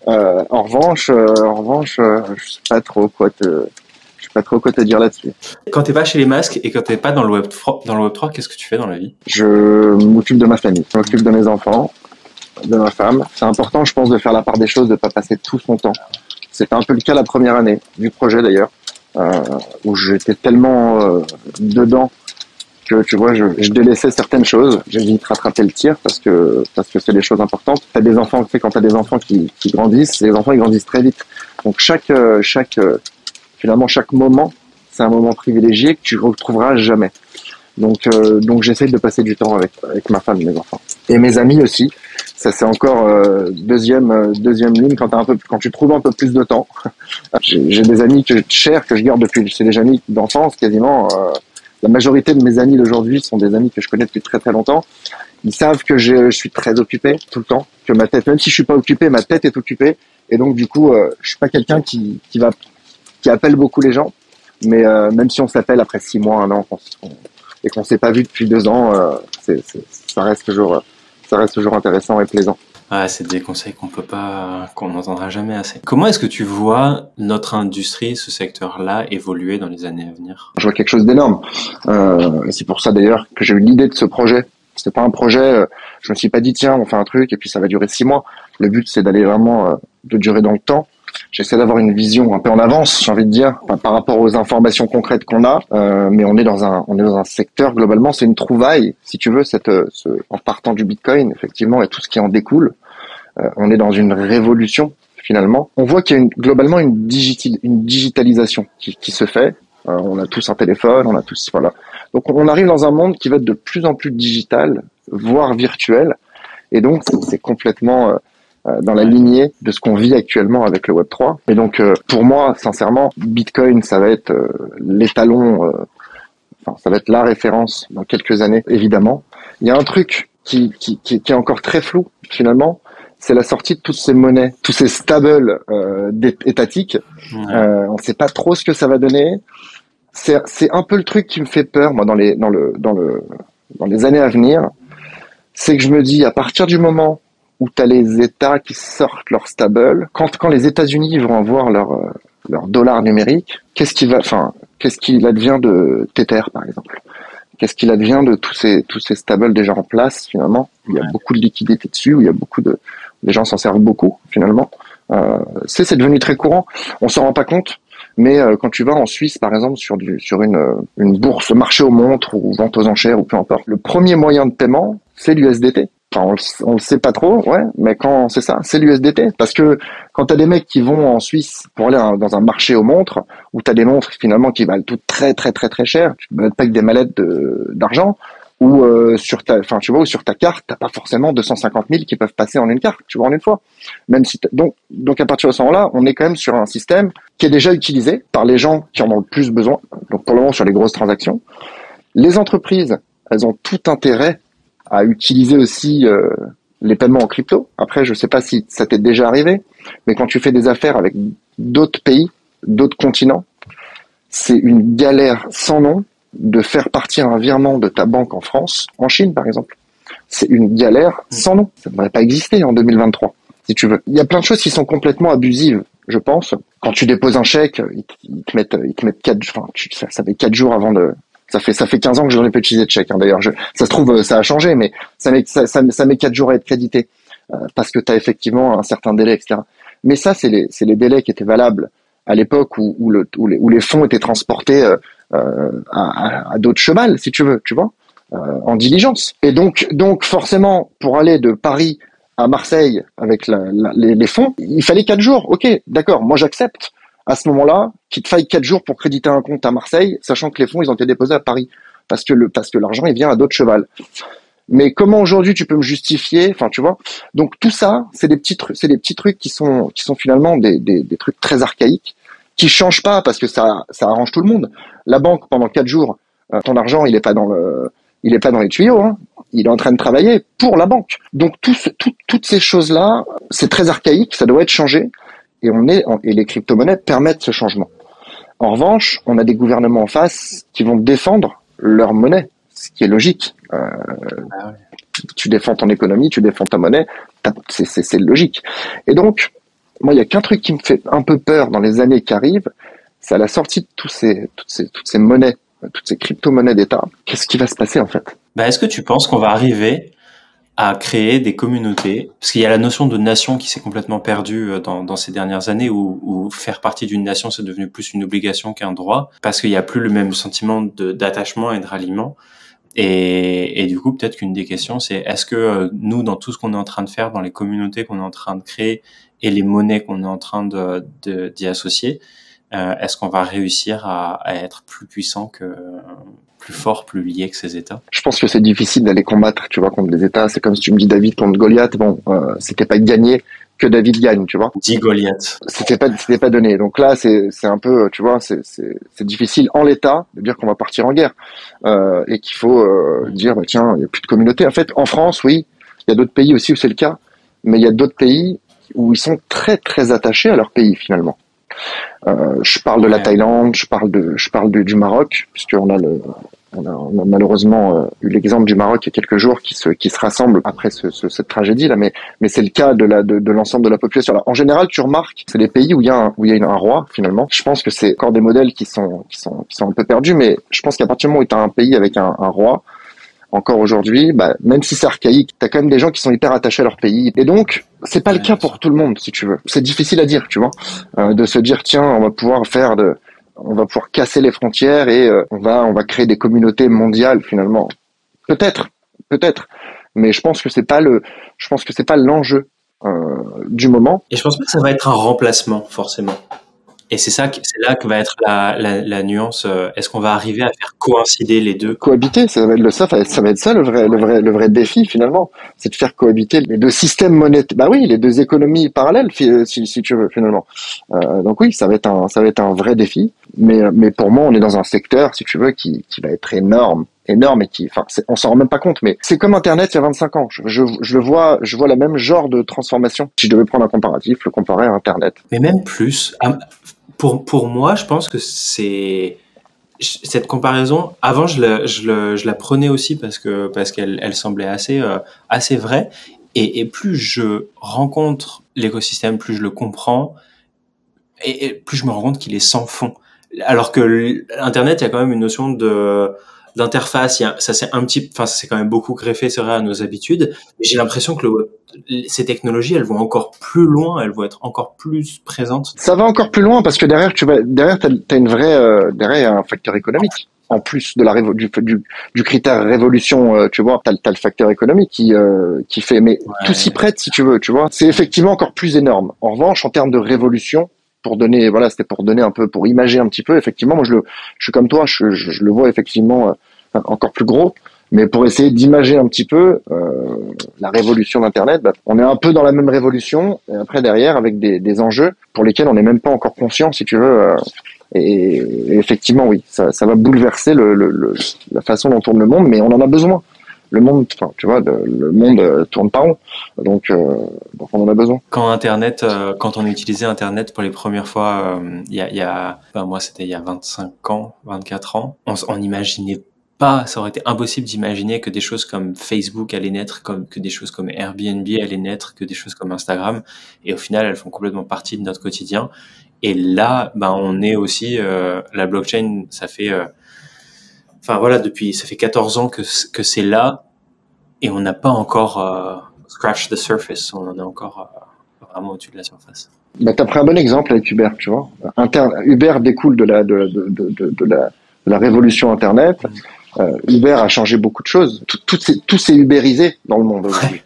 En revanche, je sais pas trop quoi te dire là-dessus. Quand t'es pas chez les masques et quand t'es pas dans le Web 3, qu'est-ce que tu fais dans la vie? Je m'occupe de ma famille. Je m'occupe de mes enfants, de ma femme. C'est important, je pense, de faire la part des choses, de pas passer tout son temps. C'était un peu le cas la première année du projet d'ailleurs, où j'étais tellement dedans que tu vois, je délaissais certaines choses. J'ai vite rattrapé le tir parce que c'est des choses importantes. T'as des enfants, tu sais, quand t'as des enfants qui grandissent, les enfants ils grandissent très vite. Donc finalement chaque moment, c'est un moment privilégié que tu retrouveras jamais. Donc j'essaie de passer du temps avec ma femme et mes enfants. Et mes amis aussi. Ça c'est encore deuxième ligne quand tu trouves un peu plus de temps. J'ai des amis chers que je garde depuis, c'est des amis d'enfance quasiment. La majorité de mes amis d'aujourd'hui sont des amis que je connais depuis très très longtemps. Ils savent que je suis très occupé tout le temps, que ma tête, même si je suis pas occupé, ma tête est occupée. Et donc du coup, je suis pas quelqu'un qui appelle beaucoup les gens. Mais même si on s'appelle après 6 mois, 1 an, et qu'on s'est pas vu depuis 2 ans, ça reste toujours intéressant et plaisant. Ouais, c'est des conseils qu'on n'entendra jamais assez. Comment est-ce que tu vois notre industrie, ce secteur-là, évoluer dans les années à venir? Je vois quelque chose d'énorme. C'est pour ça d'ailleurs que j'ai eu l'idée de ce projet. C'était pas un projet, je me suis pas dit tiens, on fait un truc et puis ça va durer 6 mois. Le but c'est d'aller vraiment de durer dans le temps. J'essaie d'avoir une vision un peu en avance, j'ai envie de dire, par rapport aux informations concrètes qu'on a. Mais on est dans un secteur globalement, c'est une trouvaille, si tu veux, en partant du Bitcoin, effectivement, et tout ce qui en découle. On est dans une révolution finalement. On voit qu'il y a globalement une digitalisation qui se fait. On a tous un téléphone, on a tous voilà. Donc on arrive dans un monde qui va être de plus en plus digital, voire virtuel. Et donc c'est complètement dans la lignée de ce qu'on vit actuellement avec le Web3. Et donc, pour moi, sincèrement, Bitcoin, ça va être l'étalon, ça va être la référence dans quelques années, évidemment. Il y a un truc qui est encore très flou, finalement, c'est la sortie de toutes ces monnaies, tous ces stables étatiques. Ouais. On ne sait pas trop ce que ça va donner. C'est un peu le truc qui me fait peur, moi, dans les années à venir. C'est que je me dis, à partir du moment où tu as les États qui sortent leur stable, quand les États-Unis vont avoir leur dollar numérique, qu'est-ce qu'il advient de Tether, par exemple? Qu'est-ce qu'il advient de tous ces stables déjà en place, finalement? Il y a beaucoup de liquidités dessus, où il y a les gens s'en servent beaucoup, finalement. C'est devenu très courant. On s'en rend pas compte. Mais quand tu vas en Suisse, par exemple, sur une bourse, marché aux montres ou vente aux enchères ou peu importe, le premier moyen de paiement, c'est l'USDT. Enfin, on le sait pas trop, ouais, mais quand c'est ça, c'est l'USDT. Parce que quand t'as des mecs qui vont en Suisse pour aller dans un marché aux montres, où t'as des montres finalement qui valent toutes très très très très cher, tu peux pas que des mallettes d'argent, ou sur ta carte, t'as pas forcément 250 000 qui peuvent passer en une carte, tu vois, en une fois. Même si donc à partir de ce moment-là, on est quand même sur un système qui est déjà utilisé par les gens qui en ont le plus besoin. Donc pour le moment sur les grosses transactions, les entreprises, elles ont tout intérêt à utiliser aussi les paiements en crypto. Après, je sais pas si ça t'est déjà arrivé, mais quand tu fais des affaires avec d'autres pays, d'autres continents, c'est une galère sans nom de faire partir un virement de ta banque en France, en Chine par exemple. C'est une galère sans nom. Ça ne devrait pas exister en 2023, si tu veux. Il y a plein de choses qui sont complètement abusives, je pense. Quand tu déposes un chèque, ils te mettent 4, ça fait 4 jours avant de... Ça fait 15 ans que je n'en ai pas utilisé de chèque. Hein. D'ailleurs, ça se trouve, ça a changé, mais ça met 4 jours à être crédité parce que tu as effectivement un certain délai, etc. Mais ça, c'est les délais qui étaient valables à l'époque où les fonds étaient transportés à d'autres chevals, si tu veux, tu vois, en diligence. Et donc forcément, pour aller de Paris à Marseille avec les fonds, il fallait 4 jours. Ok, d'accord, moi j'accepte. À ce moment-là, qu'il te faille 4 jours pour créditer un compte à Marseille, sachant que les fonds, ils ont été déposés à Paris. Parce que l'argent, il vient à d'autres chevals. Mais comment aujourd'hui tu peux me justifier, enfin, tu vois? Donc, tout ça, c'est des petits trucs qui sont finalement des trucs très archaïques, qui changent pas parce que ça arrange tout le monde. La banque, pendant 4 jours, ton argent, il est pas dans les tuyaux, hein. Il est en train de travailler pour la banque. Donc, toutes ces choses-là, c'est très archaïque, ça doit être changé. Et les crypto-monnaies permettent ce changement. En revanche, on a des gouvernements en face qui vont défendre leur monnaie, ce qui est logique. Tu défends ton économie, tu défends ta monnaie, c'est logique. Et donc, moi, il y a qu'un truc qui me fait un peu peur dans les années qui arrivent, c'est à la sortie de toutes ces monnaies, toutes ces crypto-monnaies d'État. Qu'est-ce qui va se passer en fait? Est-ce que tu penses qu'on va arriver à créer des communautés, parce qu'il y a la notion de nation qui s'est complètement perdue dans ces dernières années, où faire partie d'une nation c'est devenu plus une obligation qu'un droit, parce qu'il n'y a plus le même sentiment d'attachement et de ralliement. Et du coup, peut-être qu'une des questions, c'est est-ce que nous, dans tout ce qu'on est en train de faire, dans les communautés qu'on est en train de créer et les monnaies qu'on est en train d'y associer, est-ce qu'on va réussir à être plus puissant plus forts, plus liés que ces États? Je pense que c'est difficile d'aller combattre, tu vois, contre des États. C'est comme si tu me dis David contre Goliath. Bon, c'était pas gagné que David gagne, tu vois. Dit Goliath. C'était pas donné. Donc là, c'est un peu, tu vois, c'est difficile en l'état de dire qu'on va partir en guerre et qu'il faut dire, bah, tiens, il y a plus de communauté. En fait, en France, oui, il y a d'autres pays aussi où c'est le cas, mais il y a d'autres pays où ils sont très très attachés à leur pays finalement. Je parle de la Thaïlande, je parle du Maroc, puisqu'on a on a malheureusement eu l'exemple du Maroc il y a quelques jours qui se rassemble après cette tragédie là, mais c'est le cas de l'ensemble de la population. Alors, en général, tu remarques, c'est les pays où il y a un roi finalement. Je pense que c'est encore des modèles qui sont un peu perdus, mais je pense qu'à partir du moment où tu as un pays avec un roi, encore aujourd'hui, bah, même si c'est archaïque, t'as quand même des gens qui sont hyper attachés à leur pays. Et donc, c'est pas le cas pour tout le monde, si tu veux. C'est difficile à dire, tu vois, de se dire, tiens, on va pouvoir casser les frontières et on va créer des communautés mondiales finalement. Peut-être, mais je pense que c'est pas l'enjeu du moment. Et je pense pas que ça va être un remplacement forcément. Et c'est là que va être la nuance. Est-ce qu'on va arriver à faire coïncider les deux? Cohabiter, ça va être ça le vrai défi finalement, c'est de faire cohabiter les deux systèmes monétaires. Bah oui, les deux économies parallèles, si tu veux finalement. Donc oui, ça va être un vrai défi. Mais pour moi, on est dans un secteur, si tu veux, qui va être énorme et on s'en rend même pas compte, mais c'est comme Internet il y a 25 ans. Je vois la même genre de transformation. Si je devais prendre un comparatif, le comparer à Internet. Mais même plus. Pour moi, je pense que c'est cette comparaison. Avant, je la prenais aussi parce qu'elle semblait assez vraie. Et plus je rencontre l'écosystème, plus je le comprends, et plus je me rends compte qu'il est sans fond. Alors que Internet, il y a quand même une notion d'interface. Ça c'est c'est quand même beaucoup greffé, c'est vrai, à nos habitudes. Mais j'ai l'impression que ces technologies, elles vont encore plus loin, elles vont être encore plus présentes. Ça va encore plus loin parce que derrière, t'as une vraie, derrière, il y a un facteur économique. En plus de du critère révolution, tu vois, t'as le facteur économique qui fait, mais tout s'y prête si tu veux, tu vois. C'est effectivement encore plus énorme. En revanche, en termes de révolution, c'était pour donner un peu, pour imager un petit peu, effectivement, moi je suis comme toi, je le vois effectivement encore plus gros, mais pour essayer d'imager un petit peu la révolution d'Internet, bah, on est un peu dans la même révolution, et après derrière avec des enjeux pour lesquels on n'est même pas encore conscient, si tu veux, et effectivement oui, ça va bouleverser la façon dont tourne le monde, mais on en a besoin. Le monde, tu vois, le monde tourne pas rond, donc on en a besoin. Quand on utilisait Internet pour les premières fois, moi c'était il y a 25 ans, 24 ans, on n'imaginait pas, ça aurait été impossible d'imaginer que des choses comme Facebook allaient naître, que des choses comme Airbnb allaient naître, que des choses comme Instagram, et au final elles font complètement partie de notre quotidien. Et là, on est aussi la blockchain, ça fait ça fait 14 ans que c'est là, et on n'a pas encore scratch the surface, on en est encore vraiment au-dessus de la surface. Bah, t'as pris un bon exemple avec Uber, tu vois. Uber découle de la révolution Internet. Uber a changé beaucoup de choses. Tout s'est ubérisé dans le monde aujourd'hui.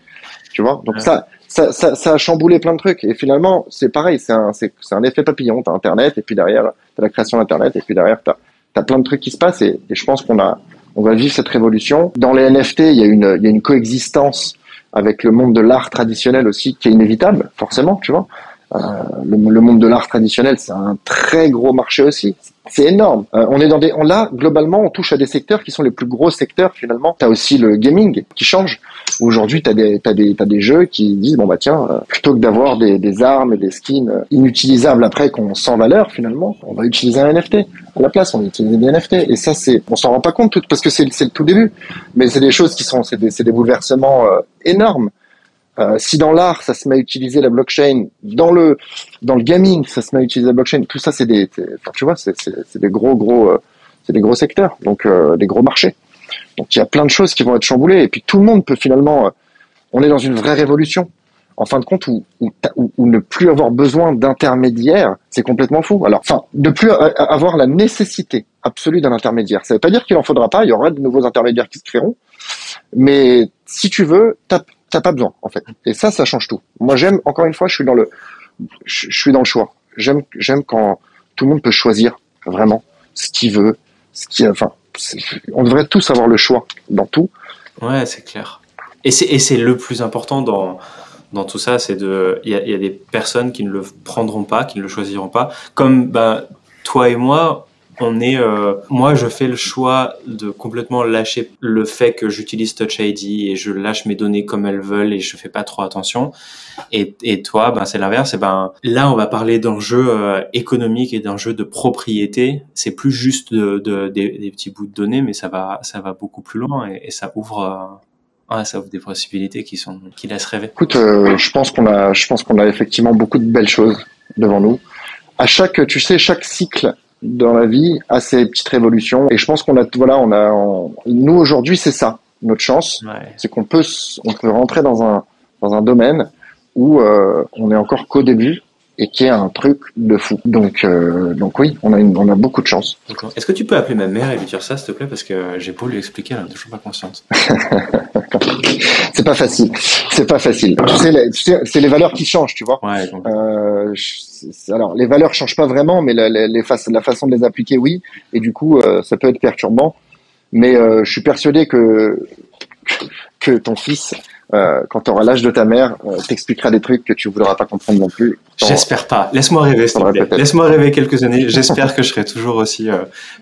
Tu vois. Donc ça a chamboulé plein de trucs. Et finalement, c'est pareil. C'est un effet papillon. T'as Internet, et puis derrière, t'as la création d'Internet, et puis derrière, t'as plein de trucs qui se passent. Et je pense qu'on va vivre cette révolution. Dans les NFT, il y a une coexistence avec le monde de l'art traditionnel aussi, qui est inévitable, forcément, tu vois. Le monde de l'art traditionnel, c'est un très gros marché aussi. C'est énorme. Là, globalement, on touche à des secteurs qui sont les plus gros secteurs, finalement. T'as aussi le gaming qui change. Aujourd'hui, t'as des jeux qui disent, bon, bah, tiens, plutôt que d'avoir des armes et des skins inutilisables après sans valeur, finalement, on va utiliser un NFT. À la place, on va utiliser des NFT. Et ça, on s'en rend pas compte parce que c'est le tout début. Mais c'est des choses c'est des bouleversements énormes. Si dans l'art ça se met à utiliser la blockchain, dans le gaming ça se met à utiliser la blockchain, tout ça c'est des gros secteurs, donc des gros marchés. Donc il y a plein de choses qui vont être chamboulées, et puis tout le monde peut finalement, on est dans une vraie révolution. En fin de compte, où ne plus avoir besoin d'intermédiaires, c'est complètement fou. Alors, de plus avoir la nécessité absolue d'un intermédiaire. Ça veut pas dire qu'il en faudra pas, il y aura de nouveaux intermédiaires qui se créeront, mais si tu veux, t'as pas besoin, en fait. Et ça change tout. Moi, encore une fois, je suis dans le choix. J'aime quand tout le monde peut choisir vraiment ce qu'il veut, on devrait tous avoir le choix dans tout. Ouais, c'est clair. Et c'est le plus important dans tout ça, c'est il y a des personnes qui ne le prendront pas, qui ne le choisiront pas. Comme, toi et moi, moi, je fais le choix de complètement lâcher le fait que j'utilise Touch ID et je lâche mes données comme elles veulent et je fais pas trop attention. Et toi, c'est l'inverse. Et là, on va parler d'enjeux économiques et d'enjeux de propriété. C'est plus juste des petits bouts de données, mais ça va beaucoup plus loin et ça ouvre. Ça ouvre des possibilités qui laissent rêver. Écoute, je pense qu'on a effectivement beaucoup de belles choses devant nous. Chaque cycle dans la vie a ses petites révolutions. Et je pense nous aujourd'hui, c'est ça, notre chance. Ouais. C'est qu'on peut rentrer dans un domaine où, on est encore qu'au début et qui est un truc de fou. Donc oui, on a beaucoup de chance. D'accord. Est-ce que tu peux appeler ma mère et lui dire ça, s'il te plaît, parce que j'ai beau lui expliquer, elle n'est toujours pas consciente. C'est pas facile. Tu sais, c'est les valeurs qui changent, tu vois. Ouais. Alors, les valeurs changent pas vraiment, mais la façon de les appliquer, oui. Et du coup, ça peut être perturbant. Mais je suis persuadé que ton fils, quand tu auras l'âge de ta mère, t'expliquera des trucs que tu voudras pas comprendre non plus. J'espère pas. Laisse-moi rêver, s'il te plaît. Laisse-moi rêver quelques années. J'espère que je serai toujours aussi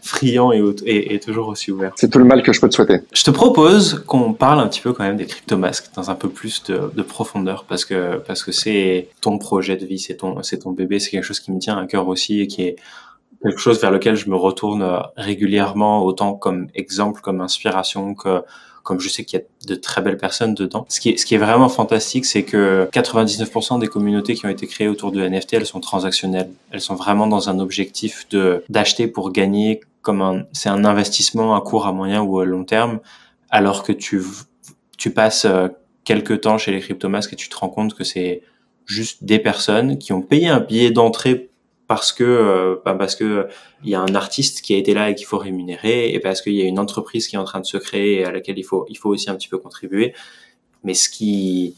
friand et toujours aussi ouvert. C'est tout le mal que je peux te souhaiter. Je te propose qu'on parle un petit peu quand même des cryptomasques dans un peu plus de profondeur parce que c'est ton projet de vie, c'est ton bébé, c'est quelque chose qui me tient à cœur aussi et qui est quelque chose vers lequel je me retourne régulièrement, autant comme exemple, comme inspiration, comme je sais qu'il y a de très belles personnes dedans. Ce qui est vraiment fantastique, c'est que 99% des communautés qui ont été créées autour de NFT, elles sont transactionnelles. Elles sont vraiment dans un objectif d'acheter pour gagner, c'est un investissement à court, à moyen ou à long terme, alors que tu passes quelques temps chez les cryptomasques et tu te rends compte que c'est juste des personnes qui ont payé un billet d'entrée parce que il y a un artiste qui a été là et qu'il faut rémunérer, et parce qu'il y a une entreprise qui est en train de se créer et à laquelle il faut aussi un petit peu contribuer. Mais ce qui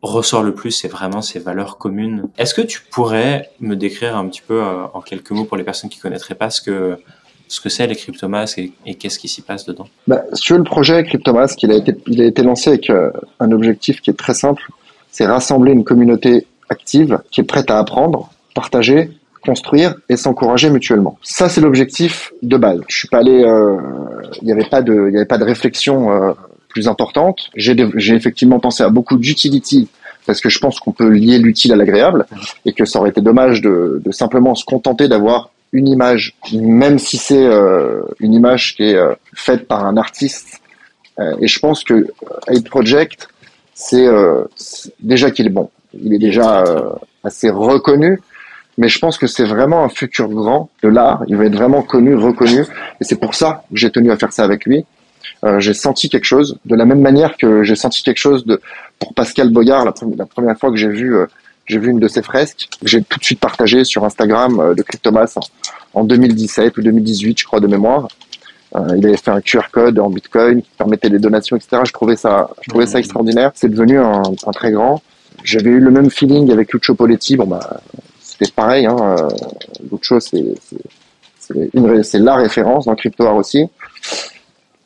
ressort le plus, c'est vraiment ces valeurs communes. Est-ce que tu pourrais me décrire un petit peu en quelques mots pour les personnes qui connaîtraient pas ce que c'est les cryptomasques et qu'est-ce qui s'y passe dedans? Si tu veux, le projet Cryptomask, il a été lancé avec un objectif qui est très simple, c'est rassembler une communauté active qui est prête à apprendre, partager, construire et s'encourager mutuellement. Ça, c'est l'objectif de base. Je suis pas allé, il n'y avait pas de réflexion plus importante. J'ai effectivement pensé à beaucoup d'utility parce que je pense qu'on peut lier l'utile à l'agréable et que ça aurait été dommage de simplement se contenter d'avoir une image, même si c'est une image qui est faite par un artiste. Et je pense que Ape Project, c'est déjà qu'il est bon. Il est déjà assez reconnu. Mais je pense que c'est vraiment un futur grand de l'art. Il va être vraiment connu, reconnu. Et c'est pour ça que j'ai tenu à faire ça avec lui. J'ai senti quelque chose, de la même manière que j'ai senti quelque chose pour Pascal Boyard, la première fois que j'ai vu une de ses fresques. J'ai tout de suite partagé sur Instagram de Cryptomas en 2017 ou 2018, je crois, de mémoire. Il avait fait un QR code en Bitcoin qui permettait les donations, etc. Je trouvais ça extraordinaire. C'est devenu un très grand. J'avais eu le même feeling avec Lucio Poletti. C'est pareil, Lucio, c'est la référence dans Crypto Art aussi.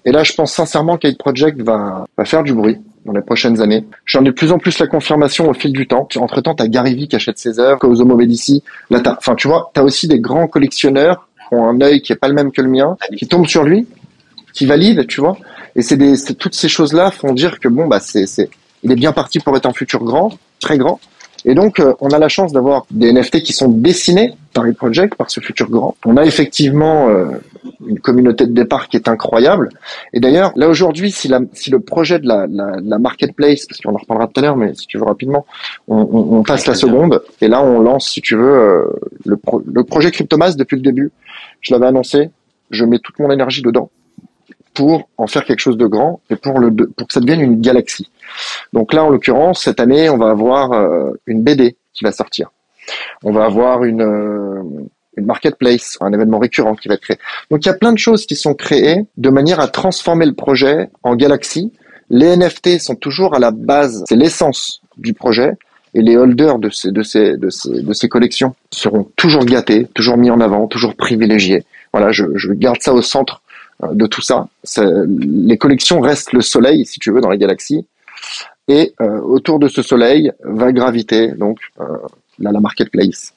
Et là, je pense sincèrement qu'Ape Project va faire du bruit dans les prochaines années. J'en ai de plus en plus la confirmation au fil du temps. Entre-temps, t'as Gary Vee qui achète ses œuvres, Cosmo Medici. Là, t'as aussi des grands collectionneurs qui ont un œil qui est pas le même que le mien, qui tombent sur lui, qui valident, tu vois. Et toutes ces choses-là font dire que il est bien parti pour être un futur grand, très grand. Et donc, on a la chance d'avoir des NFT qui sont dessinés par Ape Project, par ce futur grand. On a effectivement une communauté de départ qui est incroyable. Et d'ailleurs, là aujourd'hui, si le projet de la marketplace, parce qu'on en reparlera tout à l'heure, mais si tu veux rapidement, on passe la seconde. Et là, on lance, si tu veux, le projet Cryptomask depuis le début. Je l'avais annoncé. Je mets toute mon énergie dedans pour en faire quelque chose de grand et pour que ça devienne une galaxie. Donc là, en l'occurrence, cette année, on va avoir une BD qui va sortir. On va avoir une marketplace, un événement récurrent qui va être créé. Donc il y a plein de choses qui sont créées de manière à transformer le projet en galaxie. Les NFT sont toujours à la base, c'est l'essence du projet, et les holders de ces collections seront toujours gâtés, toujours mis en avant, toujours privilégiés. Voilà, je garde ça au centre de tout ça. Les collections restent le soleil, si tu veux, dans la galaxie. Et autour de ce soleil va graviter donc la marketplace,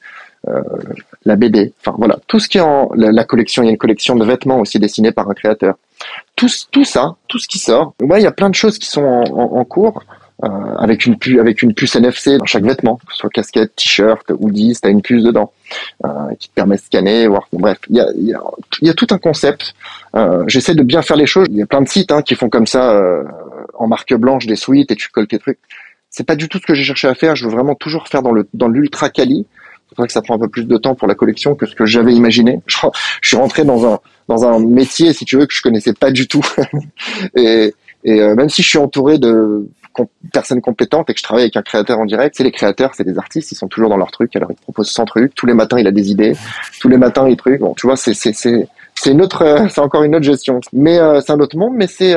la BD, enfin voilà, tout ce qui est en la collection. Il y a une collection de vêtements aussi dessinés par un créateur. Tout ça, tout ce qui sort. Ouais, il y a plein de choses qui sont en cours. Avec une puce NFC dans chaque vêtement, que ce soit casquette, t-shirt, hoodie, t'as une puce dedans qui te permet de scanner, voir. Bon, bref, il y a tout un concept. J'essaie de bien faire les choses. Il y a plein de sites qui font comme ça en marque blanche des suites et tu colles tes trucs. C'est pas du tout ce que j'ai cherché à faire. Je veux vraiment toujours faire dans l'ultra quali. C'est vrai que ça prend un peu plus de temps pour la collection que ce que j'avais imaginé. Je suis rentré dans un métier, si tu veux, que je connaissais pas du tout. et même si je suis entouré de personnes compétentes et que je travaille avec un créateur en direct, les créateurs, c'est des artistes, ils sont toujours dans leur truc, alors ils proposent 100 trucs, tous les matins il a des idées, tous les matins il trucs, bon, tu vois, c'est encore une autre gestion, mais c'est un autre monde, mais c'est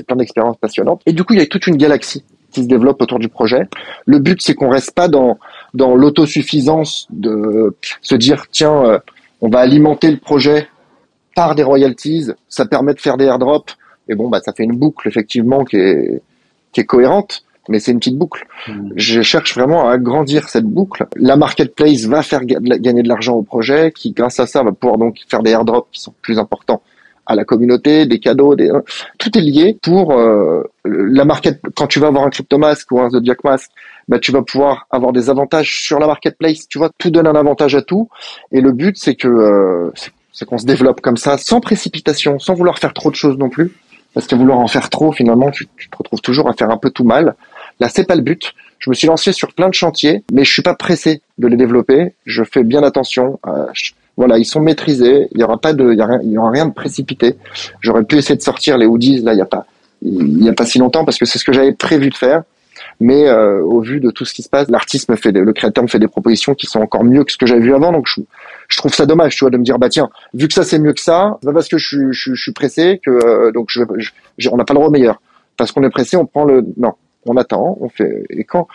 plein d'expériences passionnantes. Et du coup, il y a toute une galaxie qui se développe autour du projet. Le but, c'est qu'on reste pas dans l'autosuffisance de se dire, tiens, on va alimenter le projet par des royalties, ça permet de faire des airdrops, et bon, ça fait une boucle, effectivement, qui est cohérente, mais c'est une petite boucle. Je cherche vraiment à agrandir cette boucle. La marketplace va faire gagner de l'argent au projet, qui, grâce à ça, va pouvoir donc faire des airdrops qui sont plus importants à la communauté, des cadeaux, tout est lié pour la market. Quand tu vas avoir un CryptoMask ou un Zodiac Mask, tu vas pouvoir avoir des avantages sur la marketplace. Tu vois, tout donne un avantage à tout. Et le but, c'est qu'on se développe comme ça, sans précipitation, sans vouloir faire trop de choses non plus. Parce que vouloir en faire trop, finalement, tu te retrouves toujours à faire un peu tout mal. Là, c'est pas le but. Je me suis lancé sur plein de chantiers, mais je suis pas pressé de les développer. Je fais bien attention. Voilà, ils sont maîtrisés. Il y aura rien de précipité. J'aurais pu essayer de sortir les hoodies là, il y a pas si longtemps, parce que c'est ce que j'avais prévu de faire. Mais au vu de tout ce qui se passe, le créateur me fait des propositions qui sont encore mieux que ce que j'avais vu avant. Donc je trouve ça dommage, tu vois, de me dire tiens, vu que ça c'est mieux que ça, c'est pas parce que je suis pressé que donc on n'a pas le droit au meilleur. Parce qu'on est pressé, non, on attend, on fait et quand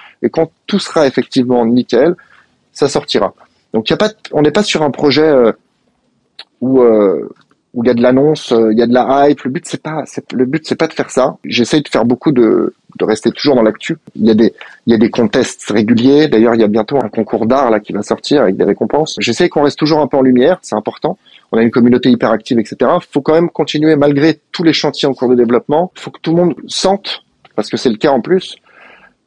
tout sera effectivement nickel, ça sortira. Donc on n'est pas sur un projet où il y a de l'annonce, il y a de la hype. Le but c'est pas de faire ça. J'essaye de faire beaucoup de rester toujours dans l'actu. Il y a des contests réguliers. D'ailleurs, il y a bientôt un concours d'art là qui va sortir avec des récompenses. J'essaye qu'on reste toujours un peu en lumière, c'est important. On a une communauté hyper active, etc. Faut quand même continuer malgré tous les chantiers en cours de développement. Faut que tout le monde sente, parce que c'est le cas en plus,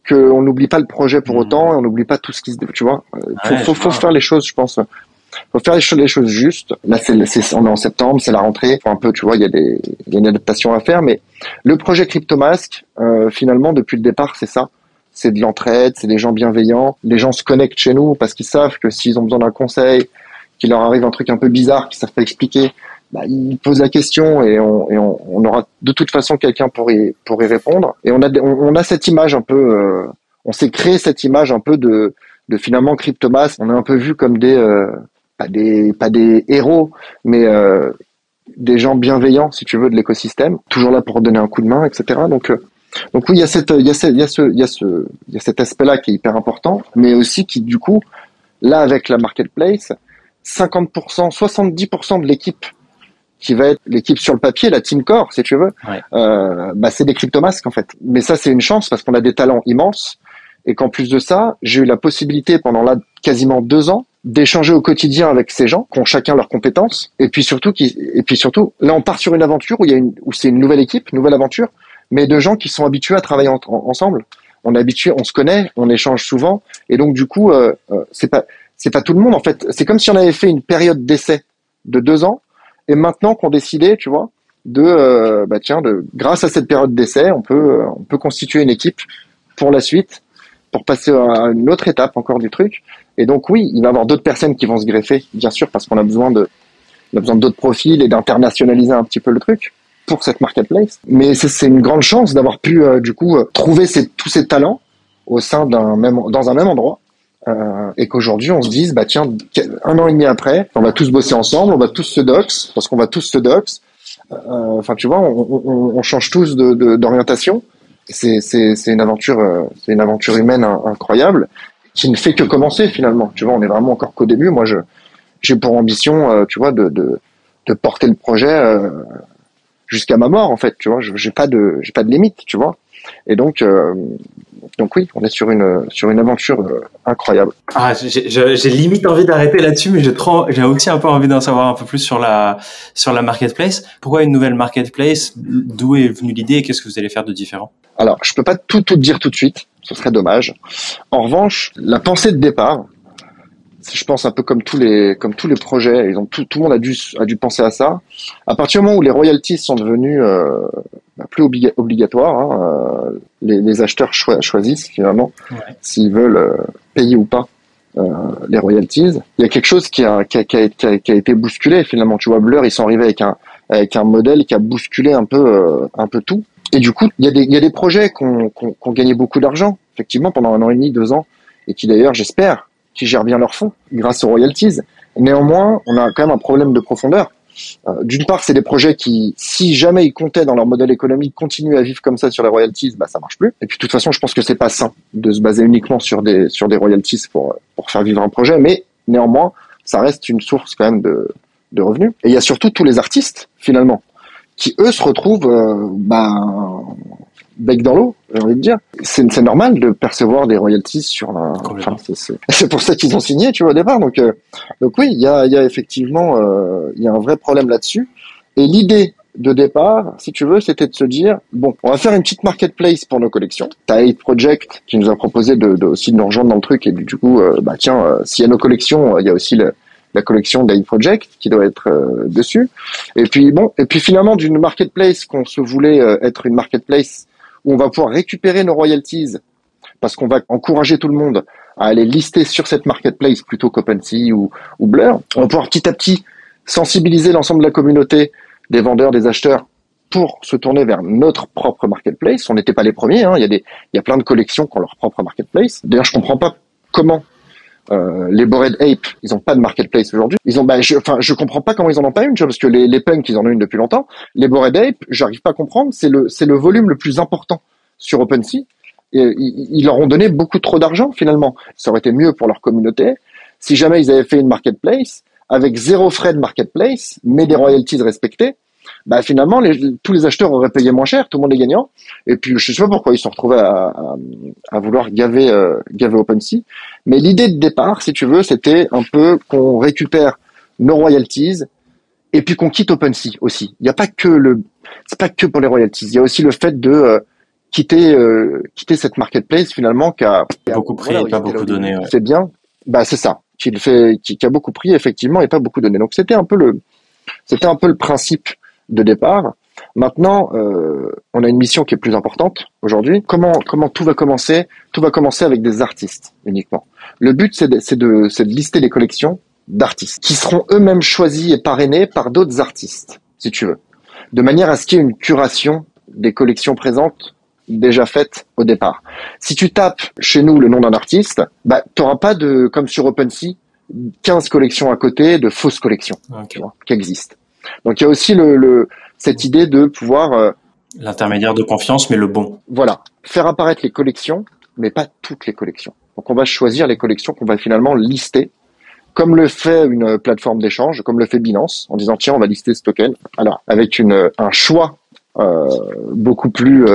qu'on n'oublie pas le projet pour autant et on n'oublie pas tout ce qui se développe. Tu vois, faut faire les choses, je pense. Faut faire les choses justes. Là, on est en septembre, c'est la rentrée. Faut un peu, tu vois, il y a une adaptation à faire, mais le projet CryptoMask, finalement, depuis le départ, c'est ça. C'est de l'entraide, c'est des gens bienveillants. Les gens se connectent chez nous parce qu'ils savent que s'ils ont besoin d'un conseil, qu'il leur arrive un truc un peu bizarre qu'ils savent pas expliquer, ils posent la question et on aura de toute façon quelqu'un pour y répondre. Et on a cette image un peu, on s'est créé cette image un peu de finalement CryptoMask. On est un peu vu comme pas des héros, mais des gens bienveillants, si tu veux, de l'écosystème, toujours là pour donner un coup de main, etc. Donc oui, il y a cet aspect-là qui est hyper important, mais aussi qui, du coup, là, avec la marketplace, 50%, 70% de l'équipe qui va être l'équipe sur le papier, la Team Core, si tu veux, c'est des CryptoMask, en fait. Mais ça, c'est une chance parce qu'on a des talents immenses et qu'en plus de ça, j'ai eu la possibilité pendant là quasiment 2 ans d'échanger au quotidien avec ces gens qui ont chacun leurs compétences et puis surtout là on part sur une aventure où c'est une nouvelle équipe, nouvelle aventure, mais de gens qui sont habitués à travailler ensemble. On est habitué, on se connaît, on échange souvent et donc du coup c'est pas tout le monde en fait. C'est comme si on avait fait une période d'essai de 2 ans et maintenant qu'on décidait, tu vois, grâce à cette période d'essai, on peut constituer une équipe pour la suite, pour passer à une autre étape encore du truc. Et donc oui, il va y avoir d'autres personnes qui vont se greffer, bien sûr, parce qu'on a besoin d'autres profils et d'internationaliser un petit peu le truc pour cette marketplace. Mais c'est une grande chance d'avoir pu trouver tous ces talents dans un même endroit. Et qu'aujourd'hui on se dise 1 an et demi après, on va tous bosser ensemble, on va tous se dox, parce qu'on va tous se dox. Tu vois, on change tous d'orientation. C'est une aventure humaine incroyable qui ne fait que commencer finalement. Tu vois, on est vraiment encore qu'au début. Moi, j'ai pour ambition, tu vois, de porter le projet jusqu'à ma mort en fait, tu vois. J'ai pas de limite, tu vois. Et donc oui, on est sur une aventure incroyable. Ah, j'ai limite envie d'arrêter là-dessus, mais j'ai aussi un peu envie d'en savoir un peu plus sur la marketplace. Pourquoi une nouvelle marketplace? D'où est venue l'idée et qu'est-ce que vous allez faire de différent? Alors, je peux pas tout dire tout de suite, ce serait dommage. En revanche, la pensée de départ, je pense un peu comme tous les projets, tout le monde a dû penser à ça. À partir du moment où les royalties sont devenues plus obligatoires, hein, les acheteurs choisissent finalement s'ils veulent payer ou pas les royalties. Il y a quelque chose qui a été bousculé finalement. Tu vois, Blur, ils sont arrivés avec un modèle qui a bousculé un peu tout. Et du coup, il y a des projets qui ont gagné beaucoup d'argent, effectivement, pendant 1 an et demi, 2 ans, et qui d'ailleurs, j'espère, qui gèrent bien leurs fonds grâce aux royalties. Néanmoins, on a quand même un problème de profondeur. D'une part, c'est des projets qui, si jamais ils comptaient dans leur modèle économique, continuent à vivre comme ça sur les royalties, bah ça marche plus. Et puis de toute façon, je pense que c'est pas sain de se baser uniquement sur des royalties pour faire vivre un projet, mais néanmoins, ça reste une source quand même de revenus. Et il y a surtout tous les artistes finalement qui eux se retrouvent bec dans l'eau, j'ai envie de dire. C'est normal de percevoir des royalties sur enfin, c'est pour ça qu'ils ont signé, tu vois, au départ. Donc oui, il y a effectivement il y a un vrai problème là-dessus. Et l'idée de départ, si tu veux, c'était de se dire bon, on va faire une petite marketplace pour nos collections. T'as Eight Project qui nous a proposé aussi de nous rejoindre dans le truc et du coup s'il y a nos collections, il y a aussi la collection d'Eight Project qui doit être dessus. Et puis finalement d'une marketplace qu'on se voulait être une marketplace où on va pouvoir récupérer nos royalties parce qu'on va encourager tout le monde à aller lister sur cette marketplace plutôt qu'OpenSea ou Blur. On va pouvoir petit à petit sensibiliser l'ensemble de la communauté des vendeurs, des acheteurs pour se tourner vers notre propre marketplace. On n'était pas les premiers, hein. Il y a plein de collections qui ont leur propre marketplace. D'ailleurs, je comprends pas comment les Bored Ape, ils ont pas de marketplace aujourd'hui. Je comprends pas comment ils en ont pas une, tu vois, parce que les punks, ils en ont une depuis longtemps. Les Bored Ape, j'arrive pas à comprendre. C'est le volume le plus important sur OpenSea. Et ils leur ont donné beaucoup trop d'argent finalement. Ça aurait été mieux pour leur communauté si jamais ils avaient fait une marketplace avec 0 frais de marketplace, mais des royalties respectées. Bah finalement, tous les acheteurs auraient payé moins cher, tout le monde est gagnant. Et puis je sais pas pourquoi ils se sont retrouvés à vouloir gaver OpenSea. Mais l'idée de départ, si tu veux, c'était un peu qu'on récupère nos royalties et puis qu'on quitte OpenSea aussi. Il y a pas que c'est pas que pour les royalties. Il y a aussi le fait de quitter cette marketplace finalement qui a beaucoup pris et pas beaucoup donné. Ouais. C'est bien. Bah c'est ça. Qui a beaucoup pris effectivement et pas beaucoup donné. Donc c'était un peu le principe de départ. Maintenant, on a une mission qui est plus importante aujourd'hui. Comment tout va commencer? Tout va commencer avec des artistes uniquement. Le but, c'est de lister les collections d'artistes qui seront eux-mêmes choisis et parrainés par d'autres artistes, si tu veux, de manière à ce qu'il y ait une curation des collections présentes déjà faites au départ. Si tu tapes chez nous le nom d'un artiste, bah t'auras pas comme sur OpenSea 15 collections à côté de fausses collections, tu vois, qui existent. Donc il y a aussi cette idée de pouvoir l'intermédiaire de confiance, mais le bon. Voilà, faire apparaître les collections, mais pas toutes les collections. Donc on va choisir les collections qu'on va finalement lister, comme le fait une plateforme d'échange, comme le fait Binance, en disant tiens on va lister ce token. Alors avec un choix beaucoup plus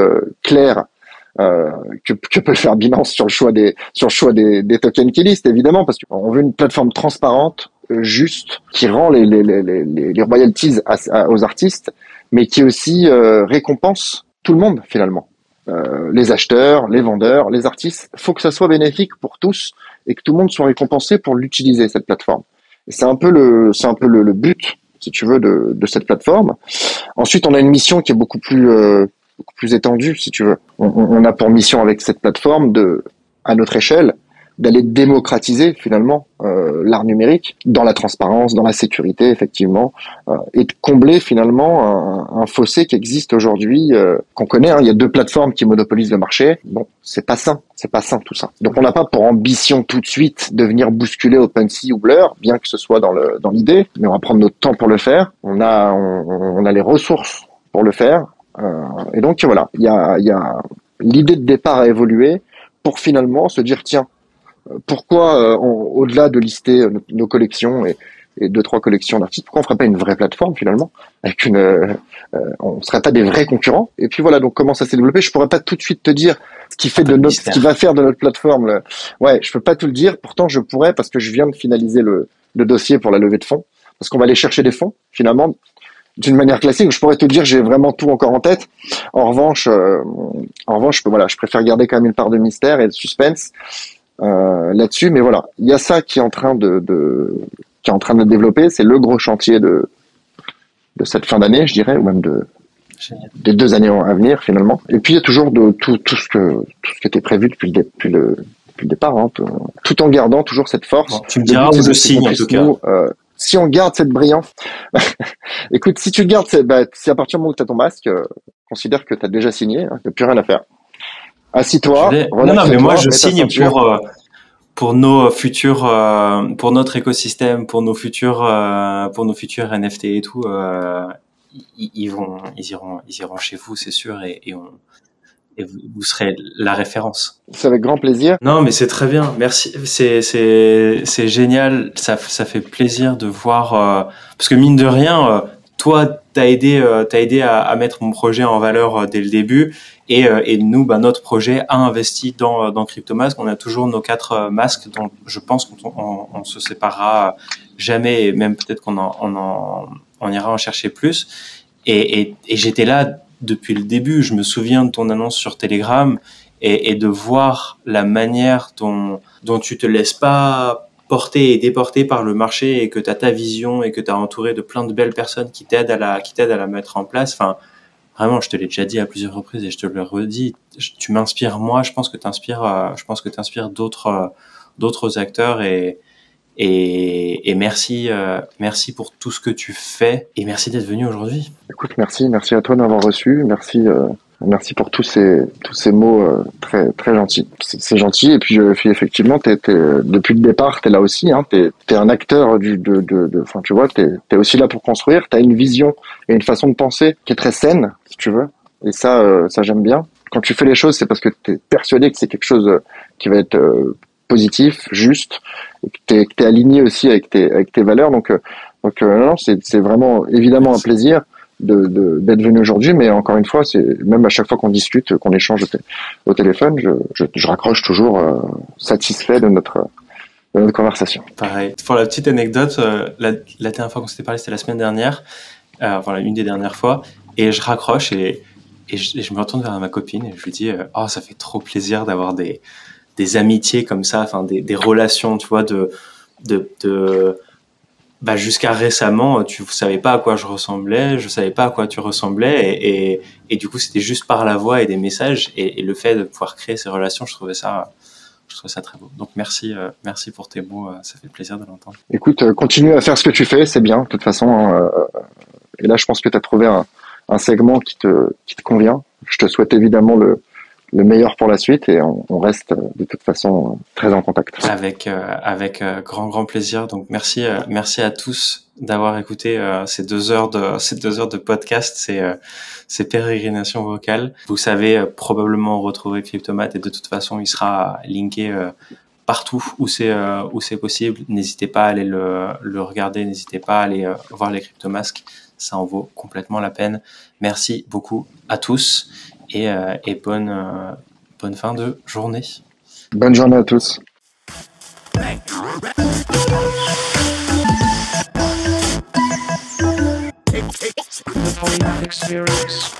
clair que peut faire Binance sur le choix des tokens qu'ils listent, évidemment, parce qu'on veut une plateforme transparente, juste, qui rend les royalties aux artistes, mais qui aussi récompense tout le monde finalement. Les acheteurs, les vendeurs, les artistes, faut que ça soit bénéfique pour tous et que tout le monde soit récompensé pour l'utiliser, cette plateforme. Et c'est un peu le but, si tu veux, de cette plateforme. Ensuite, on a une mission qui est beaucoup plus étendue, si tu veux. On a pour mission avec cette plateforme à notre échelle, d'aller démocratiser finalement l'art numérique dans la transparence, dans la sécurité effectivement, et de combler finalement un fossé qui existe aujourd'hui, qu'on connaît. Hein. Il y a 2 plateformes qui monopolisent le marché. Bon, c'est pas sain tout ça. Donc on n'a pas pour ambition tout de suite de venir bousculer OpenSea ou Blur, bien que ce soit dans l'idée, mais on va prendre notre temps pour le faire. On a les ressources pour le faire, et donc voilà, il y a l'idée de départ à évoluer pour finalement se dire tiens, pourquoi au-delà de lister nos collections et et 2-3 collections d'artistes. Pourquoi on ferait pas une vraie plateforme finalement avec on serait pas des vrais concurrents? Et puis voilà, donc comment ça s'est développé? Je pourrais pas tout de suite te dire ce qui va faire de notre plateforme. Ouais, je peux pas tout le dire. Pourtant, je pourrais parce que je viens de finaliser le dossier pour la levée de fonds, parce qu'on va aller chercher des fonds finalement. D'une manière classique, je pourrais te dire, j'ai vraiment tout encore en tête. En revanche, je préfère garder quand même une part de mystère et de suspense là-dessus. Mais voilà, il y a ça qui est en train de développer. C'est le gros chantier de cette fin d'année, je dirais, ou même des 2 années à venir finalement. Et puis il y a toujours tout ce qui était prévu depuis le départ, hein, tout en gardant toujours cette force. Bon, tu me diras où je signe en tout cas. Si on garde cette brillance, écoute, si tu gardes si à partir du moment où tu as ton masque, considère que tu as déjà signé, hein, il n'y a plus rien à faire. Assis-toi. Non, mais moi je signe pour nos futurs, pour notre écosystème, pour nos futurs NFT et tout. Ils iront chez vous, c'est sûr, et vous serez la référence. C'est avec grand plaisir. Non, mais c'est très bien. Merci. C'est génial. Ça fait plaisir de voir, parce que mine de rien, toi, t'as aidé à mettre mon projet en valeur dès le début. Et nous, notre projet a investi dans Cryptomask. On a toujours nos 4 masques, dont je pense qu'on se séparera jamais, et même peut-être on ira en chercher plus. Et j'étais là depuis le début. Je me souviens de ton annonce sur Telegram et de voir la manière dont tu te laisses pas porter et déporter par le marché, et que tu as ta vision et que tu as entouré de plein de belles personnes qui t'aident à la mettre en place. Enfin, vraiment, je te l'ai déjà dit à plusieurs reprises et je te le redis. Tu m'inspires, moi. Je pense que t'inspires d'autres acteurs, et merci pour tout ce que tu fais, et merci d'être venu aujourd'hui. Écoute, merci à toi d'avoir reçu, merci pour tous ces mots très très gentils. C'est gentil, et puis effectivement depuis le départ, t'es là aussi, hein, t'es un acteur enfin tu vois, t'es aussi là pour construire, t'as une vision et une façon de penser qui est très saine, si tu veux, et ça j'aime bien. Quand tu fais les choses, c'est parce que t'es persuadé que c'est quelque chose qui va être positif, juste, et que t'es aligné aussi avec tes valeurs. Donc non, c'est vraiment évidemment un plaisir d'être venu aujourd'hui, mais encore une fois, c'est même à chaque fois qu'on discute, qu'on échange au téléphone, je raccroche toujours satisfait de notre conversation. Pareil. Pour la petite anecdote, la dernière fois qu'on s'était parlé, c'était la semaine dernière, voilà, une des dernières fois, et je raccroche et je me retourne vers ma copine et je lui dis oh, ça fait trop plaisir d'avoir des amitiés comme ça, enfin des relations, tu vois, jusqu'à récemment, tu savais pas à quoi je ressemblais, je savais pas à quoi tu ressemblais, et du coup c'était juste par la voix et des messages, et le fait de pouvoir créer ces relations, je trouvais ça très beau. Donc merci pour tes mots, ça fait plaisir de l'entendre. Écoute, continue à faire ce que tu fais, c'est bien de toute façon, et là je pense que tu as trouvé un segment qui te convient. Je te souhaite évidemment le meilleur pour la suite, et on reste de toute façon très en contact. Avec grand plaisir. Donc merci à tous d'avoir écouté ces 2 heures de podcast, ces pérégrinations vocales. Vous savez probablement retrouver Cryptomat, et de toute façon il sera linké partout où c'est possible. N'hésitez pas à aller le regarder, n'hésitez pas à aller voir les Cryptomasks, ça en vaut complètement la peine. Merci beaucoup à tous. Et bonne fin de journée. Bonne journée à tous. The Polymath Experience.